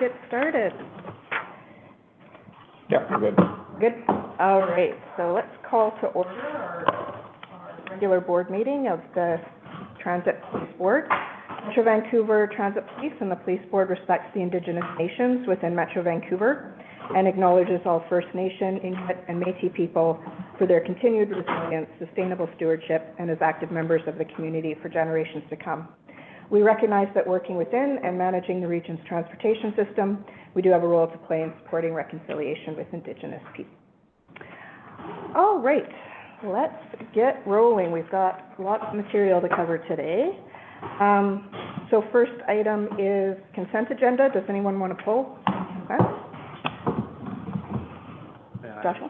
Get started. Yeah, we're good. Good. All right, so let's call to order our regular board meeting of the Transit Police Board. Metro Vancouver Transit Police and the Police Board respects the Indigenous nations within Metro Vancouver and acknowledges all First Nation, Inuit, and Métis people for their continued resilience, sustainable stewardship, and as active members of the community for generations to come. We recognize that working within and managing the region's transportation system, we do have a role to play in supporting reconciliation with Indigenous people. All right, let's get rolling. We've got lots of material to cover today. So first item is consent agenda. Does anyone want to pull consent? Joshua?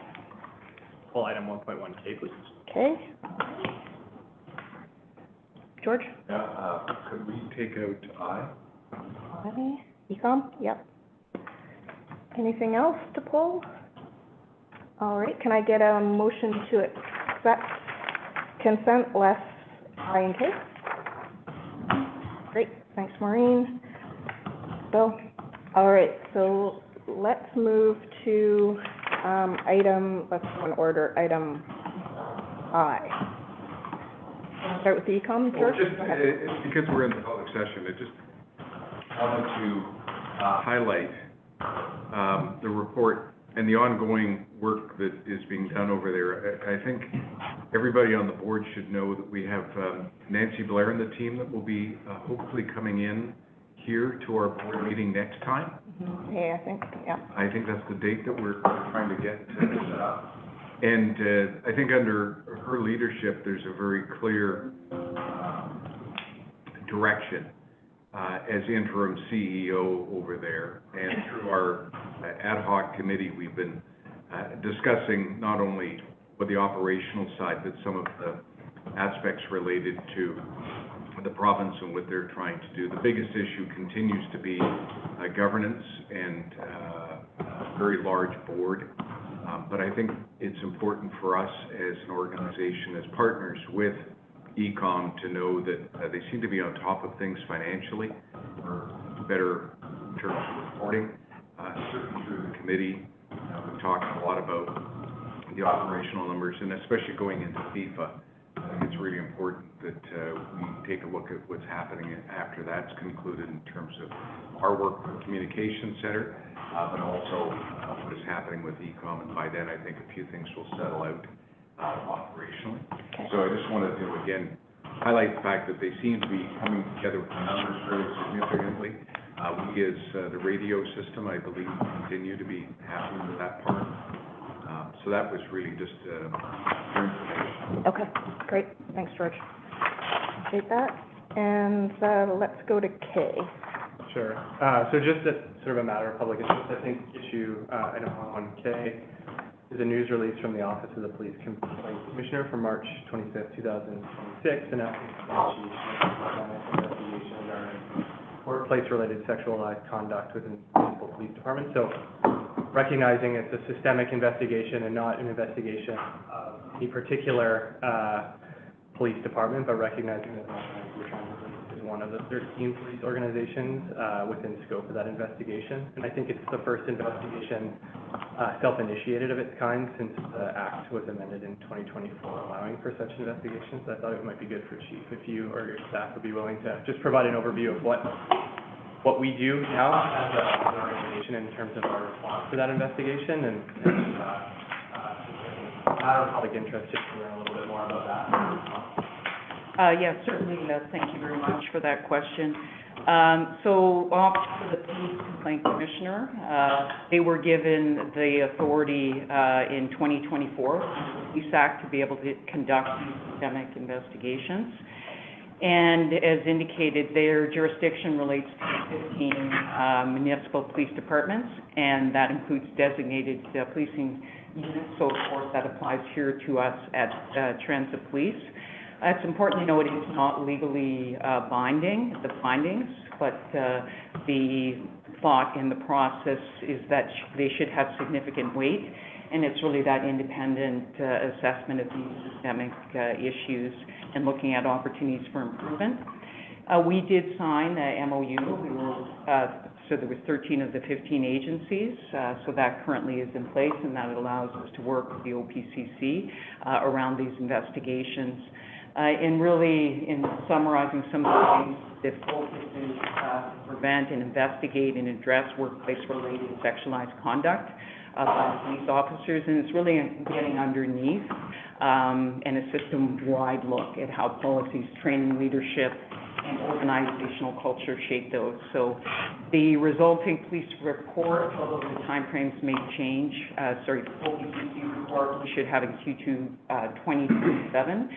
Pull item 1.1K, please. Okay. George? Yeah, could we take out I? Okay. Ecom? Yep. Anything else to pull? All right, can I get a motion to accept consent less I and K? Great, thanks Maureen. Bill? All right, so let's move to let's go in order, item I. Start with the econ, George? Well, because we're in the public session, I just wanted to highlight the report and the ongoing work that is being done over there. I think everybody on the board should know that we have Nancy Blair and the team that will be hopefully coming in here to our board meeting next time. Mm-hmm. Yeah, I think that's the date that we're trying to get set up. And I think under her leadership, there's a very clear direction as interim CEO over there. And through our ad hoc committee, we've been discussing not only what the operational side, but some of the aspects related to the province and what they're trying to do. The biggest issue continues to be governance and a very large board. But I think it's important for us as an organization, as partners with Ecom, to know that they seem to be on top of things financially, or better in terms of reporting. Certainly through the committee, we've talked a lot about the operational numbers, and especially going into FIFA. I think it's really important that we take a look at what's happening after that's concluded in terms of our work with the Communications Center, but also what is happening with Ecom. And by then, I think a few things will settle out operationally. Okay. So I just wanted to, again, highlight the fact that they seem to be coming together with the numbers very significantly. We, as the radio system, I believe, continue to be happy with that part. So that was really just your information. Okay, great. Thanks, George. Appreciate that. And let's go to K. Sure. So just as sort of a matter of public interest, I think issue item 1K is a news release from the Office of the Police Complaint Commissioner from March 25th, 2026, announcing investigation regarding workplace-related sexualized conduct within municipal police departments. So recognizing it's a systemic investigation and not an investigation of any particular police department, but recognizing that Metro Transit Police is one of the 13 police organizations within scope of that investigation. And I think it's the first investigation self-initiated of its kind since the Act was amended in 2024, allowing for such investigations. So I thought it might be good for Chief if you or your staff would be willing to just provide an overview of what we do now as an organization in terms of our response to that investigation, and matter of public interest, just to learn a little bit more about that. Yes, certainly. Thank you very much for that question. So, Office of the Police Complaint Commissioner, they were given the authority in 2024, the Police Act, to be able to conduct systemic investigations. And as indicated, their jurisdiction relates to 15 municipal police departments, and that includes designated policing units. So, of course, that applies here to us at Transit Police. It's important to note it's not legally binding, the findings, but the thought in the process is that they should have significant weight, and it's really that independent assessment of these systemic issues and looking at opportunities for improvement. We did sign a MOU. We were so there was 13 of the 15 agencies, so that currently is in place, and that allows us to work with the OPCC around these investigations. And really, in summarizing some of the things, the focus is to prevent and investigate and address workplace-related sexualized conduct by police officers, and it's really getting underneath and a system-wide look at how policies, training, leadership, and organizational culture shape those. So the resulting police report, although the timeframes may change, the OPCC report we should have in Q2 2027.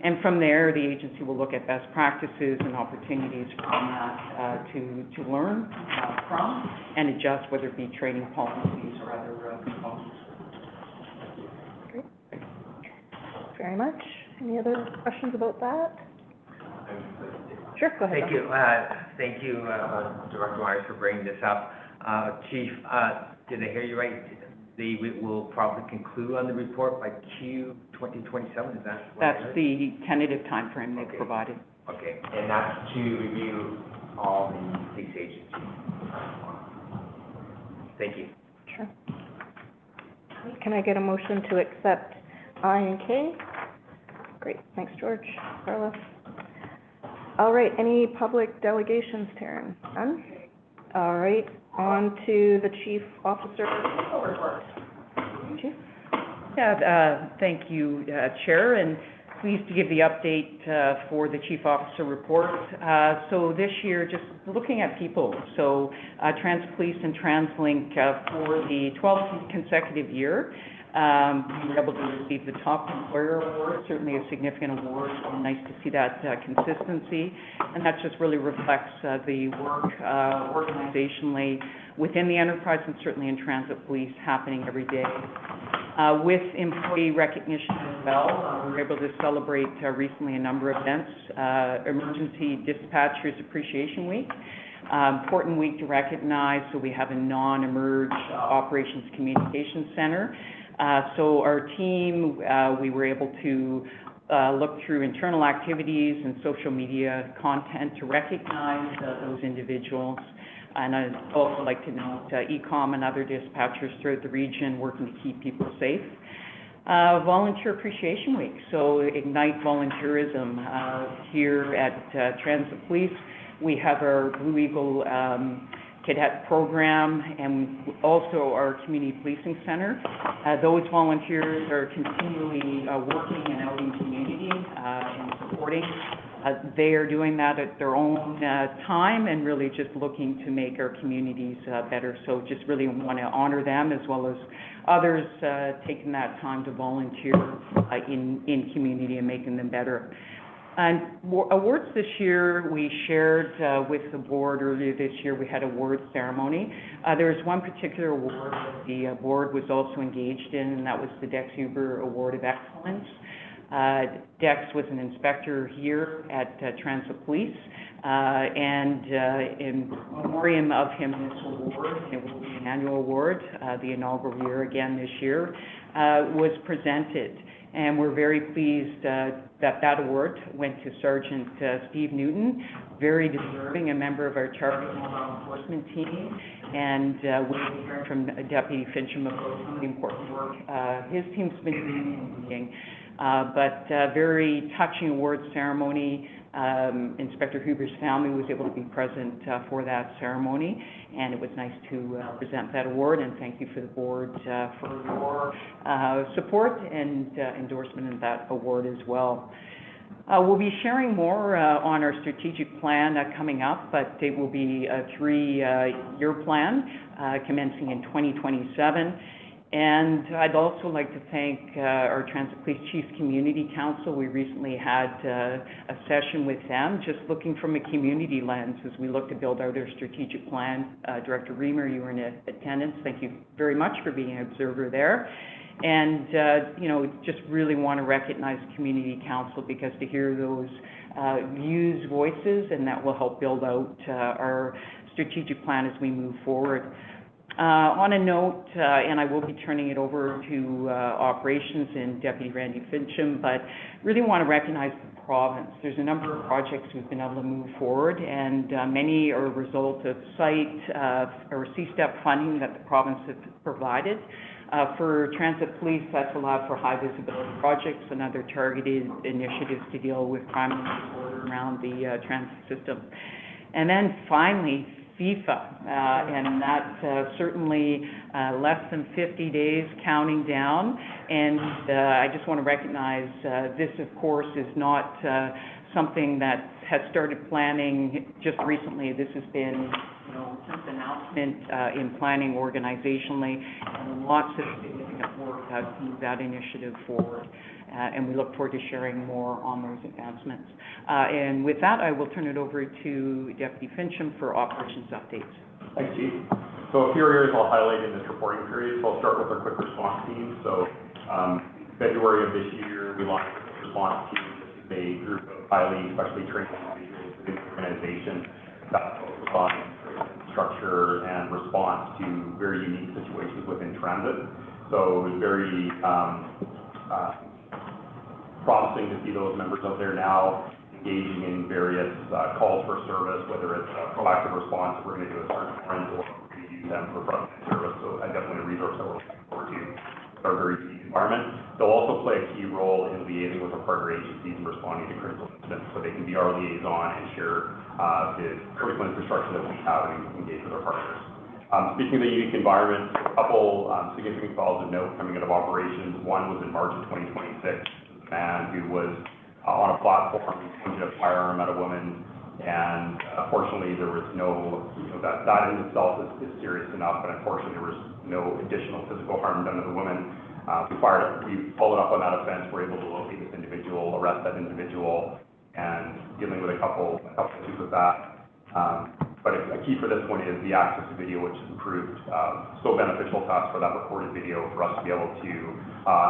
And from there, the agency will look at best practices and opportunities from that to learn from and adjust, whether it be training policies or other components. Great. Very much. Any other questions about that? Sure, go ahead. Thank you, Director Myers, for bringing this up. Chief, did I hear you right? They will probably conclude on the report by Q 2027, is that what I heard? That's the tentative timeframe they've provided. Okay, and that's to review all the police agencies. Thank you. Sure. Can I get a motion to accept I and K? Great, thanks, George. Carla? All right, any public delegations, Taryn? None? All right, on to the chief officer report. Chief? Yeah, thank you, Chair, and pleased to give the update for the Chief Officer report. So this year, just looking at people, so TransPolice and TransLink for the 12th consecutive year, we were able to receive the Top Employer Award, certainly a significant award, and nice to see that consistency, and that just really reflects the work organizationally within the enterprise and certainly in Transit Police happening every day. With employee recognition as well, we were able to celebrate recently a number of events, Emergency Dispatchers Appreciation Week, important week to recognize, so we have a non-emerge operations communication center. So our team, we were able to look through internal activities and social media content to recognize those individuals. And I'd also like to note ECOM and other dispatchers throughout the region working to keep people safe. Volunteer Appreciation Week, so ignite volunteerism here at Transit Police. We have our Blue Eagle cadet program and also our community policing center. Those volunteers are continually working and out in community and supporting. They are doing that at their own time and really just looking to make our communities better. So just really want to honor them as well as others taking that time to volunteer in community and making them better. And awards this year, we shared with the board earlier this year, we had awards ceremony. There was one particular award that the board was also engaged in, and that was the Dex Huber Award of Excellence. Dex was an inspector here at Transit Police, and in memoriam of him, this award, it will be an annual award, the inaugural year again this year, was presented. And we're very pleased that award went to Sergeant Steve Newton, very deserving, a member of our target law enforcement team, and we heard from Deputy Fincham about some of the important work his team's been doing. But very touching award ceremony. Inspector Huber's family was able to be present for that ceremony, and it was nice to present that award, and thank you for the board for your support and endorsement of that award as well. We'll be sharing more on our strategic plan coming up, but it will be a 3-year plan commencing in 2027. And I'd also like to thank our Transit Police Chiefs Community Council. We recently had a session with them, just looking from a community lens as we look to build out our strategic plan. Director Reamer, you were in attendance. Thank you very much for being an observer there. And, just really want to recognize Community Council because to hear those views, voices, and that will help build out our strategic plan as we move forward. On a note, and I will be turning it over to operations and Deputy Randy Fincham, but really want to recognize the province. There's a number of projects we've been able to move forward, and many are a result of site or C-STEP funding that the province has provided. For transit police, that's allowed for high visibility projects and other targeted initiatives to deal with crime and disorder around the transit system. And then finally, FIFA, and that's certainly less than 50 days counting down. And I just want to recognize this, of course, is not something that has started planning just recently. This has been, since announcement in planning organizationally, and lots of significant work has moved that initiative forward. And we look forward to sharing more on those advancements. And with that, I will turn it over to Deputy Fincham for operations updates. Thanks, Chief. So a few areas I'll highlight in this reporting period. So I'll start with our quick response team. So February of this year, we launched a quick response team. This is a group of highly specially trained individuals within the organization that focus on structure and response to very unique situations within transit. So it was very promising to see those members out there now engaging in various calls for service, whether it's a proactive response, we're going to do a search warrant, or we're going to use them for frontline service. So definitely a resource that we're looking forward to with our very unique environment. They'll also play a key role in liaising with our partner agencies and responding to critical incidents, so they can be our liaison and share the critical infrastructure that we have and engage with our partners. Speaking of the unique environment, a couple significant calls of note coming out of operations. One was in March of 2026. Man who was on a platform, pointed a firearm at a woman, and unfortunately there was no, that in itself is serious enough, but unfortunately there was no additional physical harm done to the woman. We followed up on that offense, we're able to locate this individual, arrest that individual, and dealing with a couple issues with that. But a key for this one is the access to video, which has proved so beneficial to us for that recorded video, for us to be able to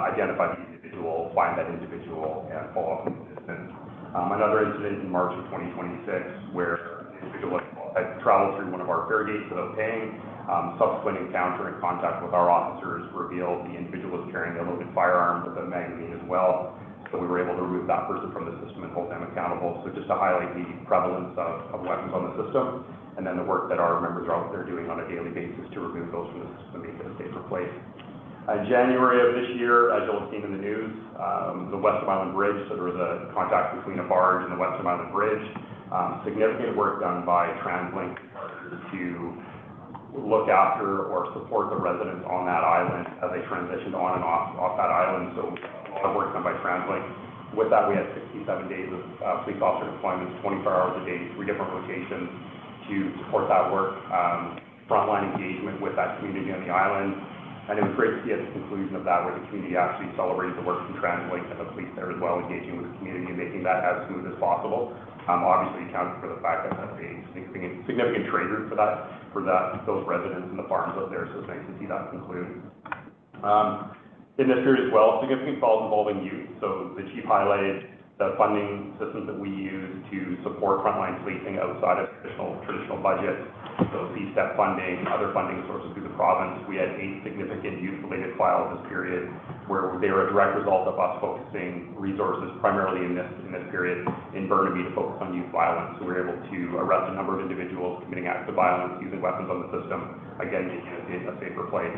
identify the individual, find that individual, and follow up in the distance. Another incident in March of 2026 where an individual had traveled through one of our fare gates without paying. Subsequent encounter and contact with our officers revealed the individual was carrying a loaded firearm with a magazine as well. So we were able to remove that person from the system and hold them accountable. So just to highlight the prevalence of weapons on the system, and then the work that our members are out there doing on a daily basis to remove those from the system and make it a safer place. In January of this year, as you'll have seen in the news, the West of Island Bridge, so there was a contact between a barge and the West of Island Bridge. Significant work done by TransLink partners to look after or support the residents on that island as they transitioned on and off that island. So a lot of work done by TransLink. With that, we had 67 days of police officer deployments, 24 hours a day, 3 different locations to support that work. Frontline engagement with that community on the island. And it was great to see at the conclusion of that where the community actually celebrated the work from TransLink and the police there as well, engaging with the community and making that as smooth as possible. Obviously accounting for the fact that that's a significant trade route for those residents and the farms out there, so it's nice to see that conclude. In this period as well, significant calls involving youth. So the chief highlighted the funding systems that we use to support frontline policing outside of traditional budgets. So C-STEP funding, other funding sources through the province. We had 8 significant youth-related files this period where they were a direct result of us focusing resources primarily in this period in Burnaby to focus on youth violence. So we were able to arrest a number of individuals committing acts of violence using weapons on the system, again making it a safer place.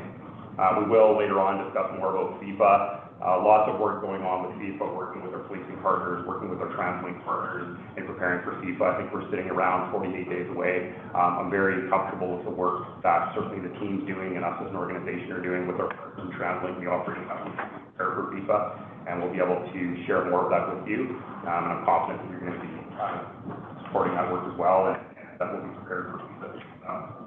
We will later on discuss more about FIFA. Lots of work going on with FIFA, working with our policing partners, working with our TransLink partners, and preparing for FIFA. I think we're sitting around 48 days away. I'm very comfortable with the work that certainly the team's doing and us as an organization are doing with our partners in TransLink, the operating company, to prepare for FIFA, and we'll be able to share more of that with you. And I'm confident that you're going to be supporting that work as well, and that we'll be prepared for FIFA.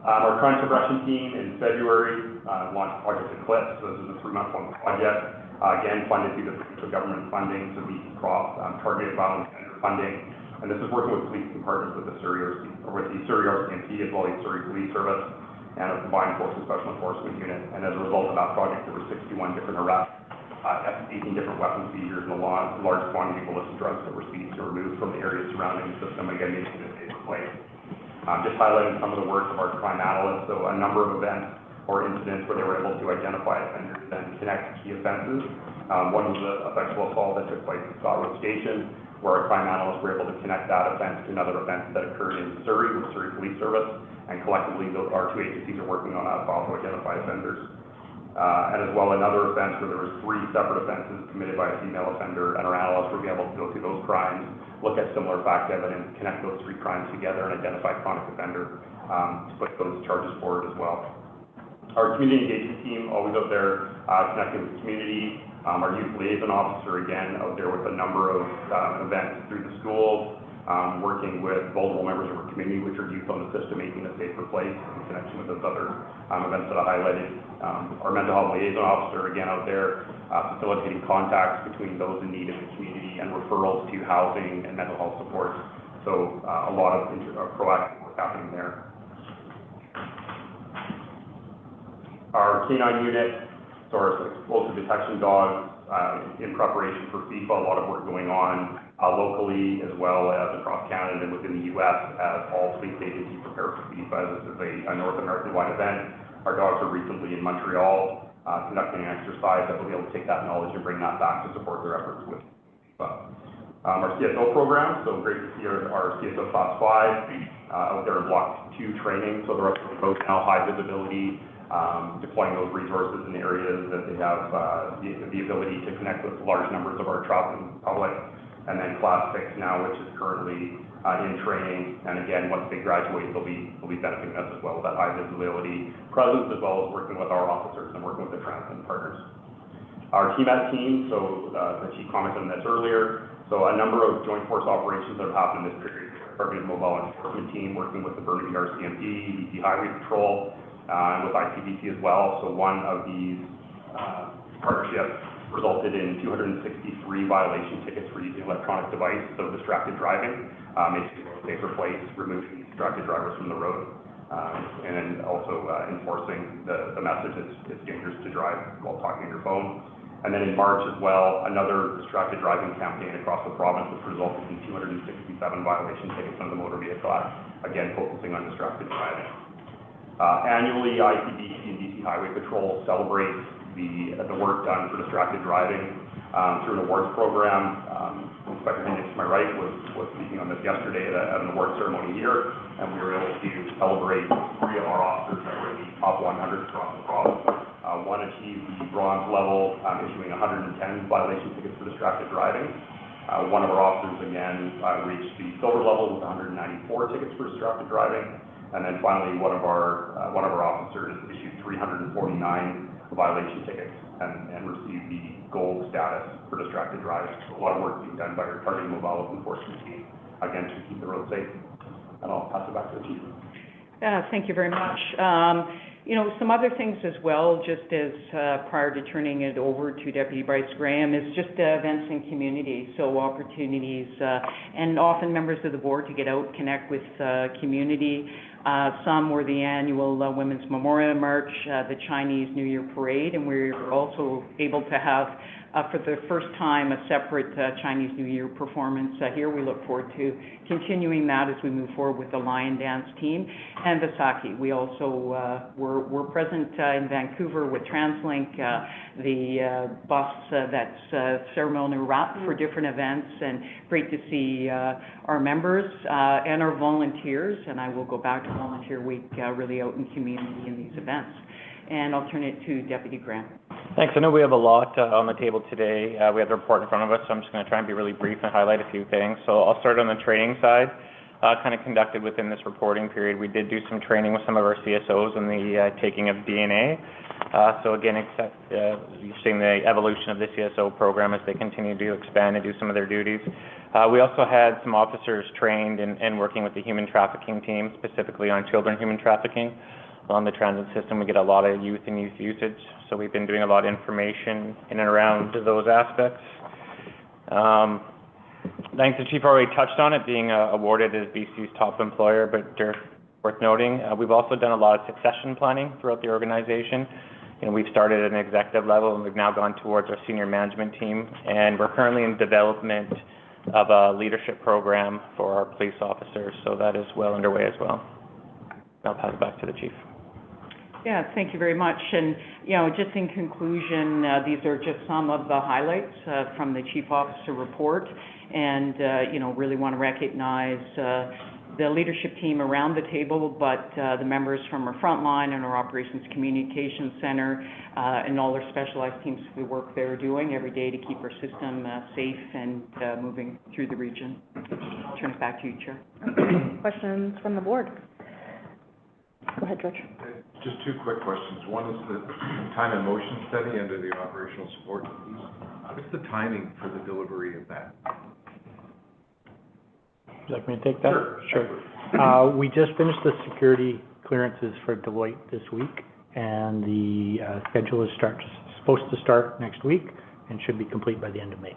Our crime suppression team in February launched Project Eclipse. So this is a 3-month-long project, again funded through the provincial government funding, so the targeted violence funding. And this is working with policing partners with the Surrey RCMP as well as Surrey Police Service and a combined forces special enforcement unit. And as a result of that project, there were 61 different arrests, 18 different weapons seizures, and a large quantity of illicit drugs that were seized or removed from the areas surrounding the system, again making it a safer place. Just highlighting some of the work of our crime analysts. So a number of events or incidents where they were able to identify offenders and connect key offenses. One was a sexual assault that took place at Scott Road Station, where our crime analysts were able to connect that offense to another offense that occurred in Surrey with Surrey Police Service, and collectively our two agencies are working on that file to identify offenders. And as well, another offense where there was 3 separate offenses committed by a female offender, and our analysts will be able to go through those crimes, look at similar fact evidence, connect those 3 crimes together, and identify chronic offender to put those charges forward as well. Our community engagement team, always out there connecting with the community. Our youth liaison officer, again, out there with a number of events through the schools, working with vulnerable members of our community, which are youth on the system, making a safer place in connection with those other events that I highlighted. Our mental health liaison officer, again, out there facilitating contacts between those in need in the community and referrals to housing and mental health supports. So a lot of proactive work happening there. Our K9 unit, so our explosive detection dogs, in preparation for FIFA, a lot of work going on locally as well as across Canada and within the U.S. as all police agencies prepare for FIFA. This is a North American-wide event. Our dogs are recently in Montreal conducting an exercise that will be able to take that knowledge and bring that back to support their efforts with FIFA. Our CSO program, so great to see our CSO Class 5 out there in Block 2 training, so they're up to the boat now, high visibility, deploying those resources in areas that they have the ability to connect with large numbers of our traveling public. And then Class 6 now, which is currently in training, and again, once they graduate, they'll be benefiting us as well with that high visibility presence, as well as working with our officers and working with the transit partners. Our TMET team, so the chief commented on this earlier, so a number of joint force operations that have happened in this period. Department of Mobile Enforcement team working with the Burnaby RCMP, BC Highway Patrol, and with ICBC as well. So one of these partnerships resulted in 263 violation tickets for using electronic device, so distracted driving, making it a safer place, removing distracted drivers from the road, and then also enforcing the message that it's dangerous to drive while talking on your phone. And then in March as well, another distracted driving campaign across the province, which resulted in 267 violation tickets under the Motor Vehicle Act, again focusing on distracted driving. Annually, ICBC and BC Highway Patrol celebrates the work done for distracted driving through an awards program. Inspector Hendricks, to my right, was speaking on this yesterday at an awards ceremony here, and we were able to celebrate 3 of our officers that were in the top 100 across the province. One achieved the bronze level, issuing 110 violation tickets for distracted driving. One of our officers, again, reached the silver level with 194 tickets for distracted driving. And then finally, one of our officers issued 349 violation tickets and received the gold status for distracted driving. So a lot of work being done by our targeted mobile enforcement team, again, to keep the road safe. And I'll pass it back to the chief. Thank you very much. Some other things as well, just as prior to turning it over to Deputy Bryce Graham, is just events in community, so opportunities, and often members of the board to get out, connect with community. Some were the annual Women's Memorial March, the Chinese New Year Parade, and we were also able to have, for the first time, a separate Chinese New Year performance here. We look forward to continuing that as we move forward with the Lion Dance team and the Saki. We also were present in Vancouver with TransLink, the bus that's ceremonial wrapped for different events, and great to see our members and our volunteers, and I will go back to Volunteer Week, really out in community in these events. And I'll turn it to Deputy Graham. Thanks. I know we have a lot on the table today. We have the report in front of us, so I'm just going to try and be really brief and highlight a few things. So I'll start on the training side, kind of conducted within this reporting period. We did do some training with some of our CSOs on the taking of DNA. So again, you're seeing the evolution of the CSO program as they continue to expand and do some of their duties. We also had some officers trained in working with the human trafficking team, specifically on children human trafficking. On the transit system, we get a lot of youth and youth usage, so we've been doing a lot of information in and around those aspects. I think the chief already touched on it, being awarded as BC's top employer, but worth noting, we've also done a lot of succession planning throughout the organization. We've started at an executive level, and we've now gone towards our senior management team, and we're currently in development of a leadership program for our police officers, so that is well underway as well. I'll pass it back to the chief. Yeah, thank you very much. And, just in conclusion, these are just some of the highlights from the Chief Officer report. And, really want to recognize the leadership team around the table, but the members from our frontline and our Operations Communication Center and all our specialized teams for the work they're doing every day to keep our system safe and moving through the region. I'll turn it back to you, Chair. Questions from the board? Go ahead, George. Just two quick questions. One is the time and motion study under the operational support piece. What's the timing for the delivery of that? Would you like me to take that? Sure. We just finished the security clearances for Deloitte this week, and the schedule is supposed to start next week and should be complete by the end of May.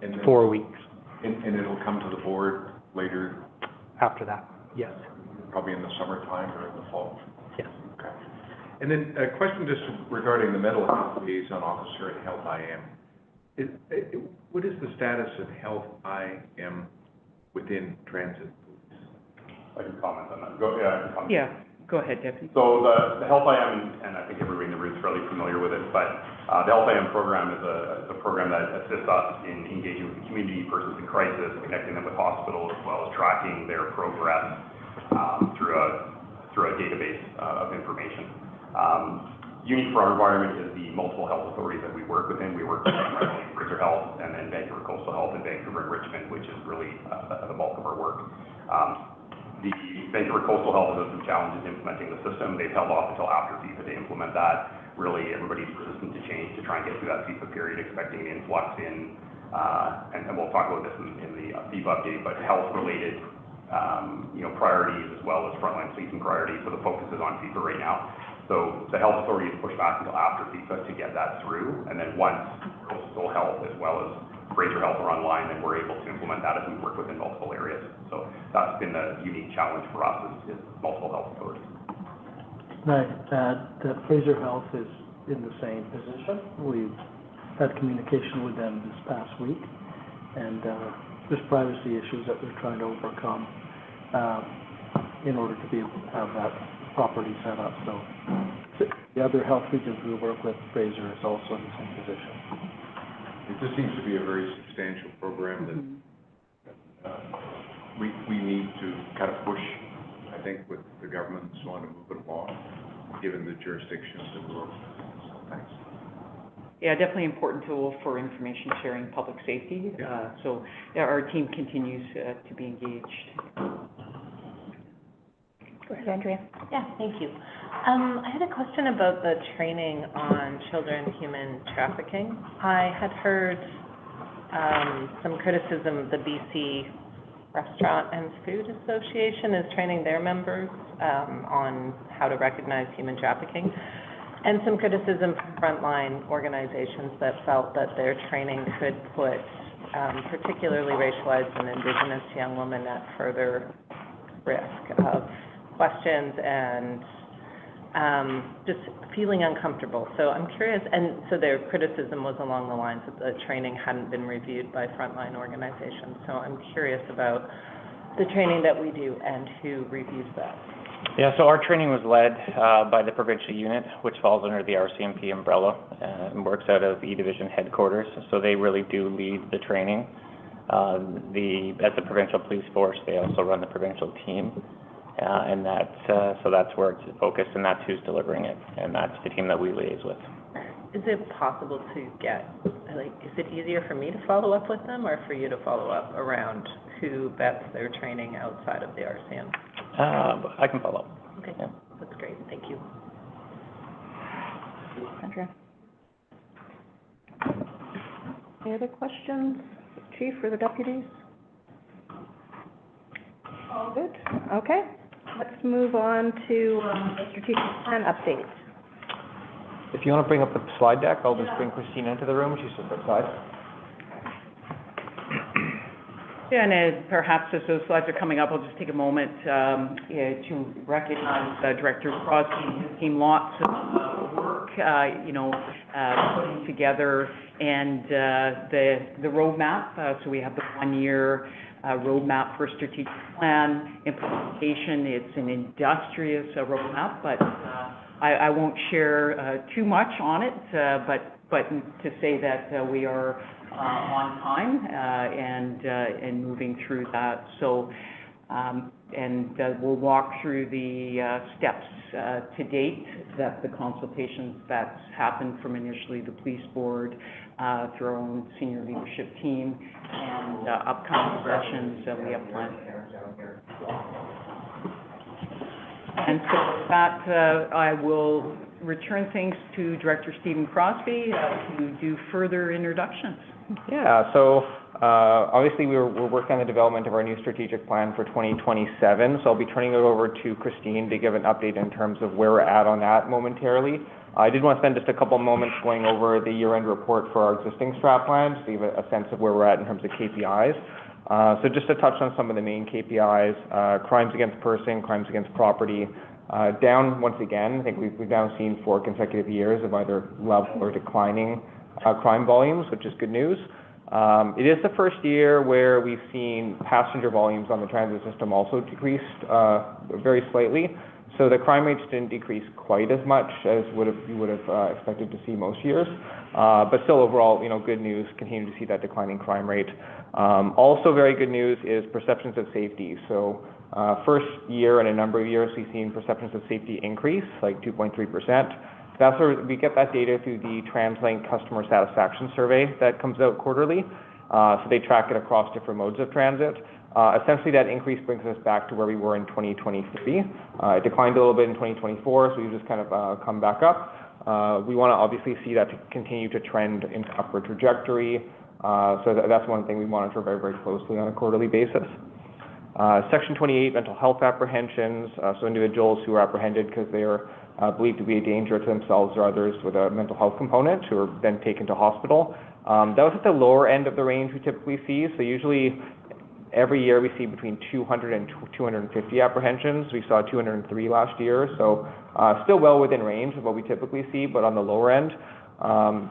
And then, 4 weeks and it'll come to the board later, after that, yes. probably in the summertime or in the fall? Yes. Okay. And then a question just regarding the mental health liaison officer at Health IM. What is the status of Health IM within transit police? I can comment on that. I can comment. Yeah, go ahead, Deputy. So the Health IM, and I think everybody in the room is fairly familiar with it, but the Health IM program is a program that assists us in engaging with the community, persons in crisis, connecting them with hospitals, as well as tracking their progress through a database of information. Unique for our environment is the multiple health authorities that we work within. We work with Fraser Health and then Vancouver Coastal Health and Vancouver and Richmond, which is really the bulk of our work. The Vancouver Coastal Health has had some challenges implementing the system. They've held off until after FIFA to implement that. Really, everybody's resistant to change to try and get through that FIFA period, expecting an influx in, and we'll talk about this in the FIFA update, but health-related, priorities as well as frontline policing priorities. So the focus is on FIFA right now. So the health authority is pushed back until after FIFA to get that through, and then once Coastal Health as well as Fraser Health are online, then we're able to implement that as we work within multiple areas. So that's been the unique challenge for us is multiple health authorities. Right, that Fraser Health is in the same position. We've had communication with them this past week, and there's privacy issues that we're trying to overcome in order to be able to have that properly set up. So the other health regions we work with, Fraser is also in the same position. It just seems to be a very substantial program that we need to kind of push, I think, with the government and so on to move it along, given the jurisdictions that we're working with. So thanks. Yeah, definitely important tool for information sharing, public safety. So our team continues to be engaged. Go ahead, Andrea. Yeah, thank you. I had a question about the training on children human trafficking. I had heard some criticism of the BC Restaurant and Food Association is training their members on how to recognize human trafficking, and some criticism from frontline organizations that felt that their training could put particularly racialized and Indigenous young women at further risk of questions and just feeling uncomfortable. So I'm curious, and so their criticism was along the lines that the training hadn't been reviewed by frontline organizations. So I'm curious about the training that we do and who reviews that. Yeah, so our training was led by the provincial unit, which falls under the RCMP umbrella and works out of E-Division headquarters. So they really do lead the training. As the provincial police force, they also run the provincial team. And so that's where it's focused, and that's who's delivering it, and that's the team that we liaise with. Is it possible to get, is it easier for me to follow up with them or for you to follow up around who vets their training outside of the RCM? I can follow up. Okay, Yeah. That's great, thank you. Andrea. Any other questions, Chief, or the deputies? All good? Okay. Let's move on to the strategic plan update. If you want to bring up the slide deck, I'll just bring Christina into the room. She's sits outside. Yeah, and perhaps as those slides are coming up, I'll just take a moment to recognize Director Crosby and his team. Lots of work, putting together and the roadmap. So we have the 1 year roadmap for strategic plan implementation. It's an industrious roadmap, but I won't share too much on it, but to say that we are on time and moving through that. So, we'll walk through the steps to date, that the consultations that's happened from initially the police board through our own senior leadership team and upcoming sessions that we have planned. And so with that, I will return things to Director Stephen Crosbie to do further introductions. Yeah, so obviously we're working on the development of our new strategic plan for 2027, so I'll be turning it over to Christine to give an update in terms of where we're at on that momentarily. I did want to spend just a couple moments going over the year-end report for our existing strat plans to give a sense of where we're at in terms of KPIs. So just to touch on some of the main KPIs, crimes against person, crimes against property, down once again. I think we've now seen 4 consecutive years of either level or declining crime volumes, which is good news. It is the first year where we've seen passenger volumes on the transit system also decreased very slightly. So the crime rates didn't decrease quite as much as you would have expected to see most years. But still overall, good news, continue to see that declining crime rate. Also very good news is perceptions of safety. So first year in a number of years, we've seen perceptions of safety increase, like 2.3%. That's where we get that data through the TransLink customer satisfaction survey that comes out quarterly. So they track it across different modes of transit. Essentially, that increase brings us back to where we were in 2023. It declined a little bit in 2024, so we've just kind of come back up. We want to obviously see that to continue to trend into upward trajectory. So that's one thing we monitor very, very closely on a quarterly basis. Section 28, mental health apprehensions, so individuals who are apprehended because they are believed to be a danger to themselves or others with a mental health component who are then taken to hospital. That was at the lower end of the range we typically see. So usually every year we see between 200 and 250 apprehensions. We saw 203 last year, so still well within range of what we typically see, but on the lower end.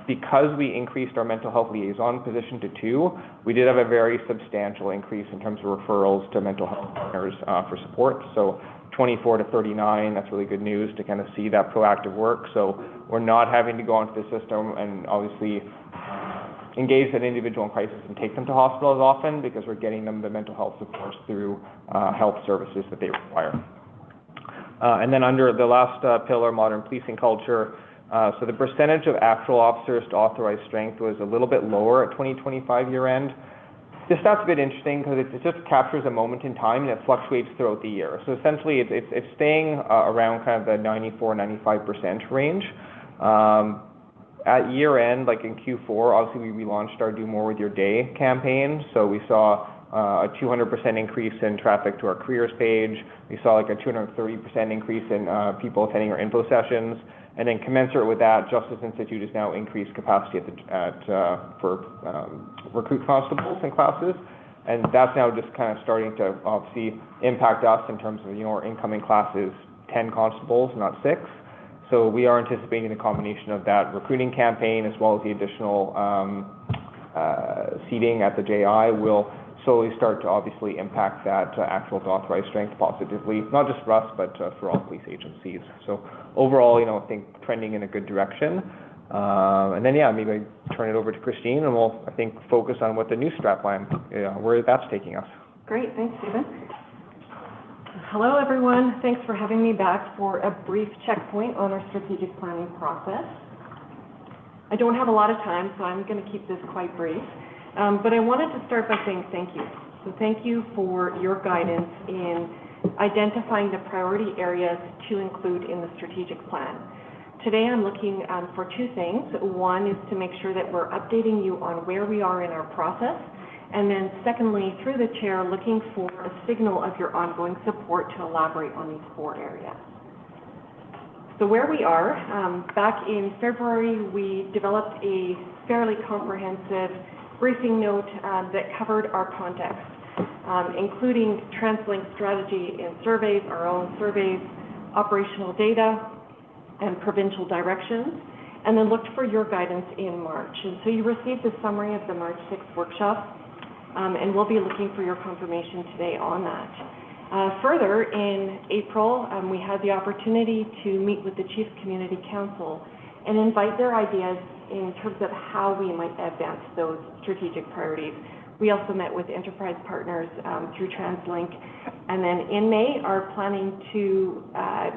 Because we increased our mental health liaison position to 2, we did have a very substantial increase in terms of referrals to mental health partners for support. So 24 to 39, that's really good news to kind of see that proactive work. So we're not having to go onto the system and obviously engage an individual in crisis and take them to hospital as often, because we're getting them the mental health support through health services that they require. And then under the last pillar, modern policing culture, so the percentage of actual officers to authorized strength was a little bit lower at 2025 year end. This stat's a bit interesting because it just captures a moment in time and it fluctuates throughout the year. So essentially it's staying around kind of the 94-95% range. At year end, like in Q4, obviously we relaunched our Do More With Your Day campaign. So we saw a 200% increase in traffic to our careers page. We saw like a 230% increase in people attending our info sessions. And then commensurate with that, Justice Institute has now increased capacity for recruit constables in classes. And that's now just kind of starting to obviously impact us in terms of, our incoming classes, 10 constables, not 6. So we are anticipating a combination of that recruiting campaign as well as the additional seating at the JI will slowly start to obviously impact that actual authorized strength positively, not just for us, but for all police agencies. So overall, I think trending in a good direction. And then, maybe I turn it over to Christine and we'll, I think, focus on what the new strat plan, where that's taking us. Great, thanks, Stephen. Hello, everyone. Thanks for having me back for a brief checkpoint on our strategic planning process. I don't have a lot of time, so I'm going to keep this quite brief. But I wanted to start by saying thank you. So thank you for your guidance in identifying the priority areas to include in the strategic plan. Today I'm looking for 2 things. One is to make sure that we're updating you on where we are in our process. And then secondly, through the chair, looking for a signal of your ongoing support to elaborate on these 4 areas. So where we are, back in February, we developed a fairly comprehensive briefing note that covered our context, including TransLink strategy and surveys, our own surveys, operational data, and provincial directions, and then looked for your guidance in March. And so you received a summary of the March 6th workshop. and we'll be looking for your confirmation today on that. Further, in April, we had the opportunity to meet with the Chief Community Council and invite their ideas in terms of how we might advance those strategic priorities. We also met with enterprise partners through TransLink, and then in May are planning to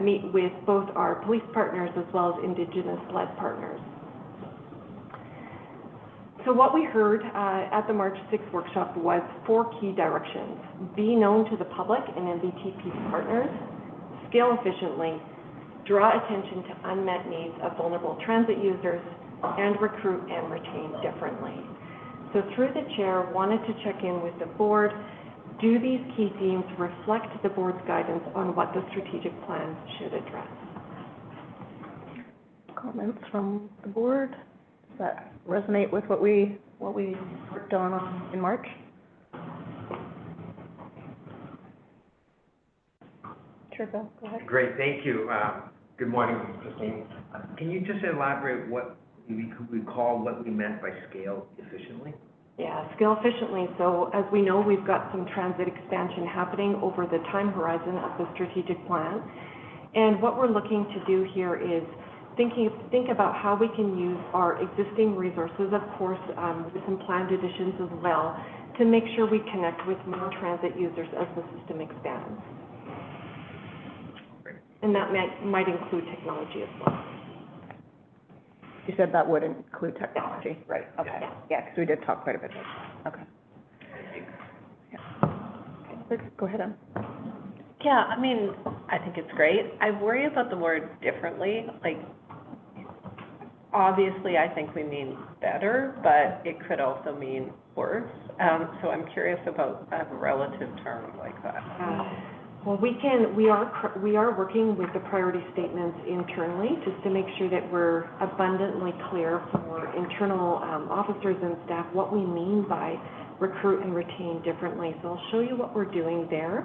meet with both our police partners as well as Indigenous-led partners. So what we heard at the March 6th workshop was 4 key directions: be known to the public and MVTP partners, scale efficiently, draw attention to unmet needs of vulnerable transit users, and recruit and retain differently. So through the chair, wanted to check in with the board. Do these key themes reflect the board's guidance on what the strategic plan should address? Comments from the board? Does that resonate with what we worked on in March? Sure, Bill, go ahead. Great, thank you. Good morning, Christine. Can you just elaborate what we could call what we meant by scale efficiently? Yeah, scale efficiently. So as we know, we've got some transit expansion happening over the time horizon of the strategic plan. And what we're looking to do here is think about how we can use our existing resources, of course, with some planned additions as well, to make sure we connect with more transit users as the system expands. And that might include technology as well. You said that would include technology, right? Okay. Yeah, because we did talk quite a bit about that. Okay. Yeah. Go ahead, Em. Yeah, I mean, I think it's great. I worry about the word differently. Like, obviously, I think we mean better, but it could also mean worse. So I'm curious about a relative term like that. Well, we are working with the priority statements internally just to make sure that we're abundantly clear for internal officers and staff what we mean by recruit and retain differently. So I'll show you what we're doing there,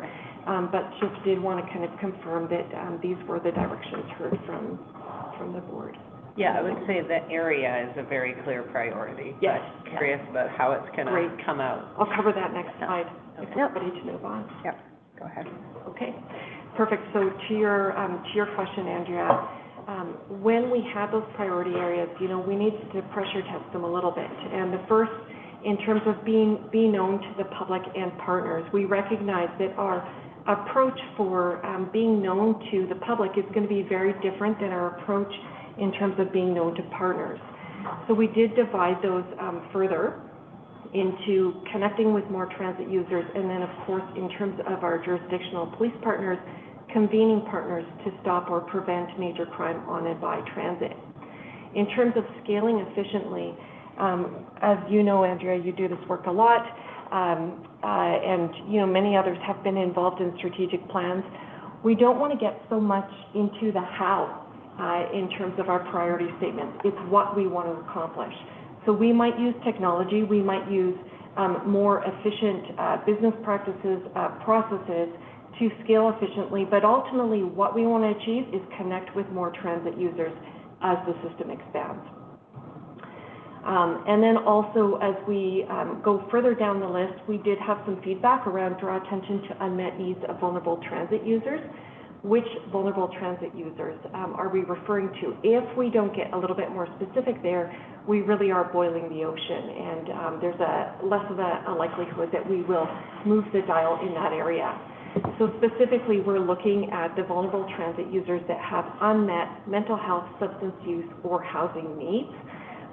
but just did want to kind of confirm that these were the directions heard from the board. Yeah, I would say the area is a very clear priority. Yes. Curious about how it's going to come out. I'll cover that next slide if you're ready to move on. Yep. Go ahead. Okay, perfect. So to your question, Andrea, when we had those priority areas, we needed to pressure test them a little bit. And the first, in terms of being known to the public and partners, we recognize that our approach for being known to the public is going to be very different than our approach in terms of being known to partners. So we did divide those further into connecting with more transit users, and then of course in terms of our jurisdictional police partners, convening partners to stop or prevent major crime on and by transit. In terms of scaling efficiently, as you know, Andrea, you do this work a lot, and many others have been involved in strategic plans. We don't want to get so much into the how in terms of our priority statements. It's what we want to accomplish. So we might use technology, we might use more efficient business practices, processes to scale efficiently, but ultimately what we want to achieve is connect with more transit users as the system expands. And then also as we go further down the list, we did have some feedback around draw attention to unmet needs of vulnerable transit users. Which vulnerable transit users are we referring to? If we don't get a little bit more specific there, we really are boiling the ocean, and there's less of a likelihood that we will move the dial in that area. So specifically, we're looking at the vulnerable transit users that have unmet mental health, substance use, or housing needs.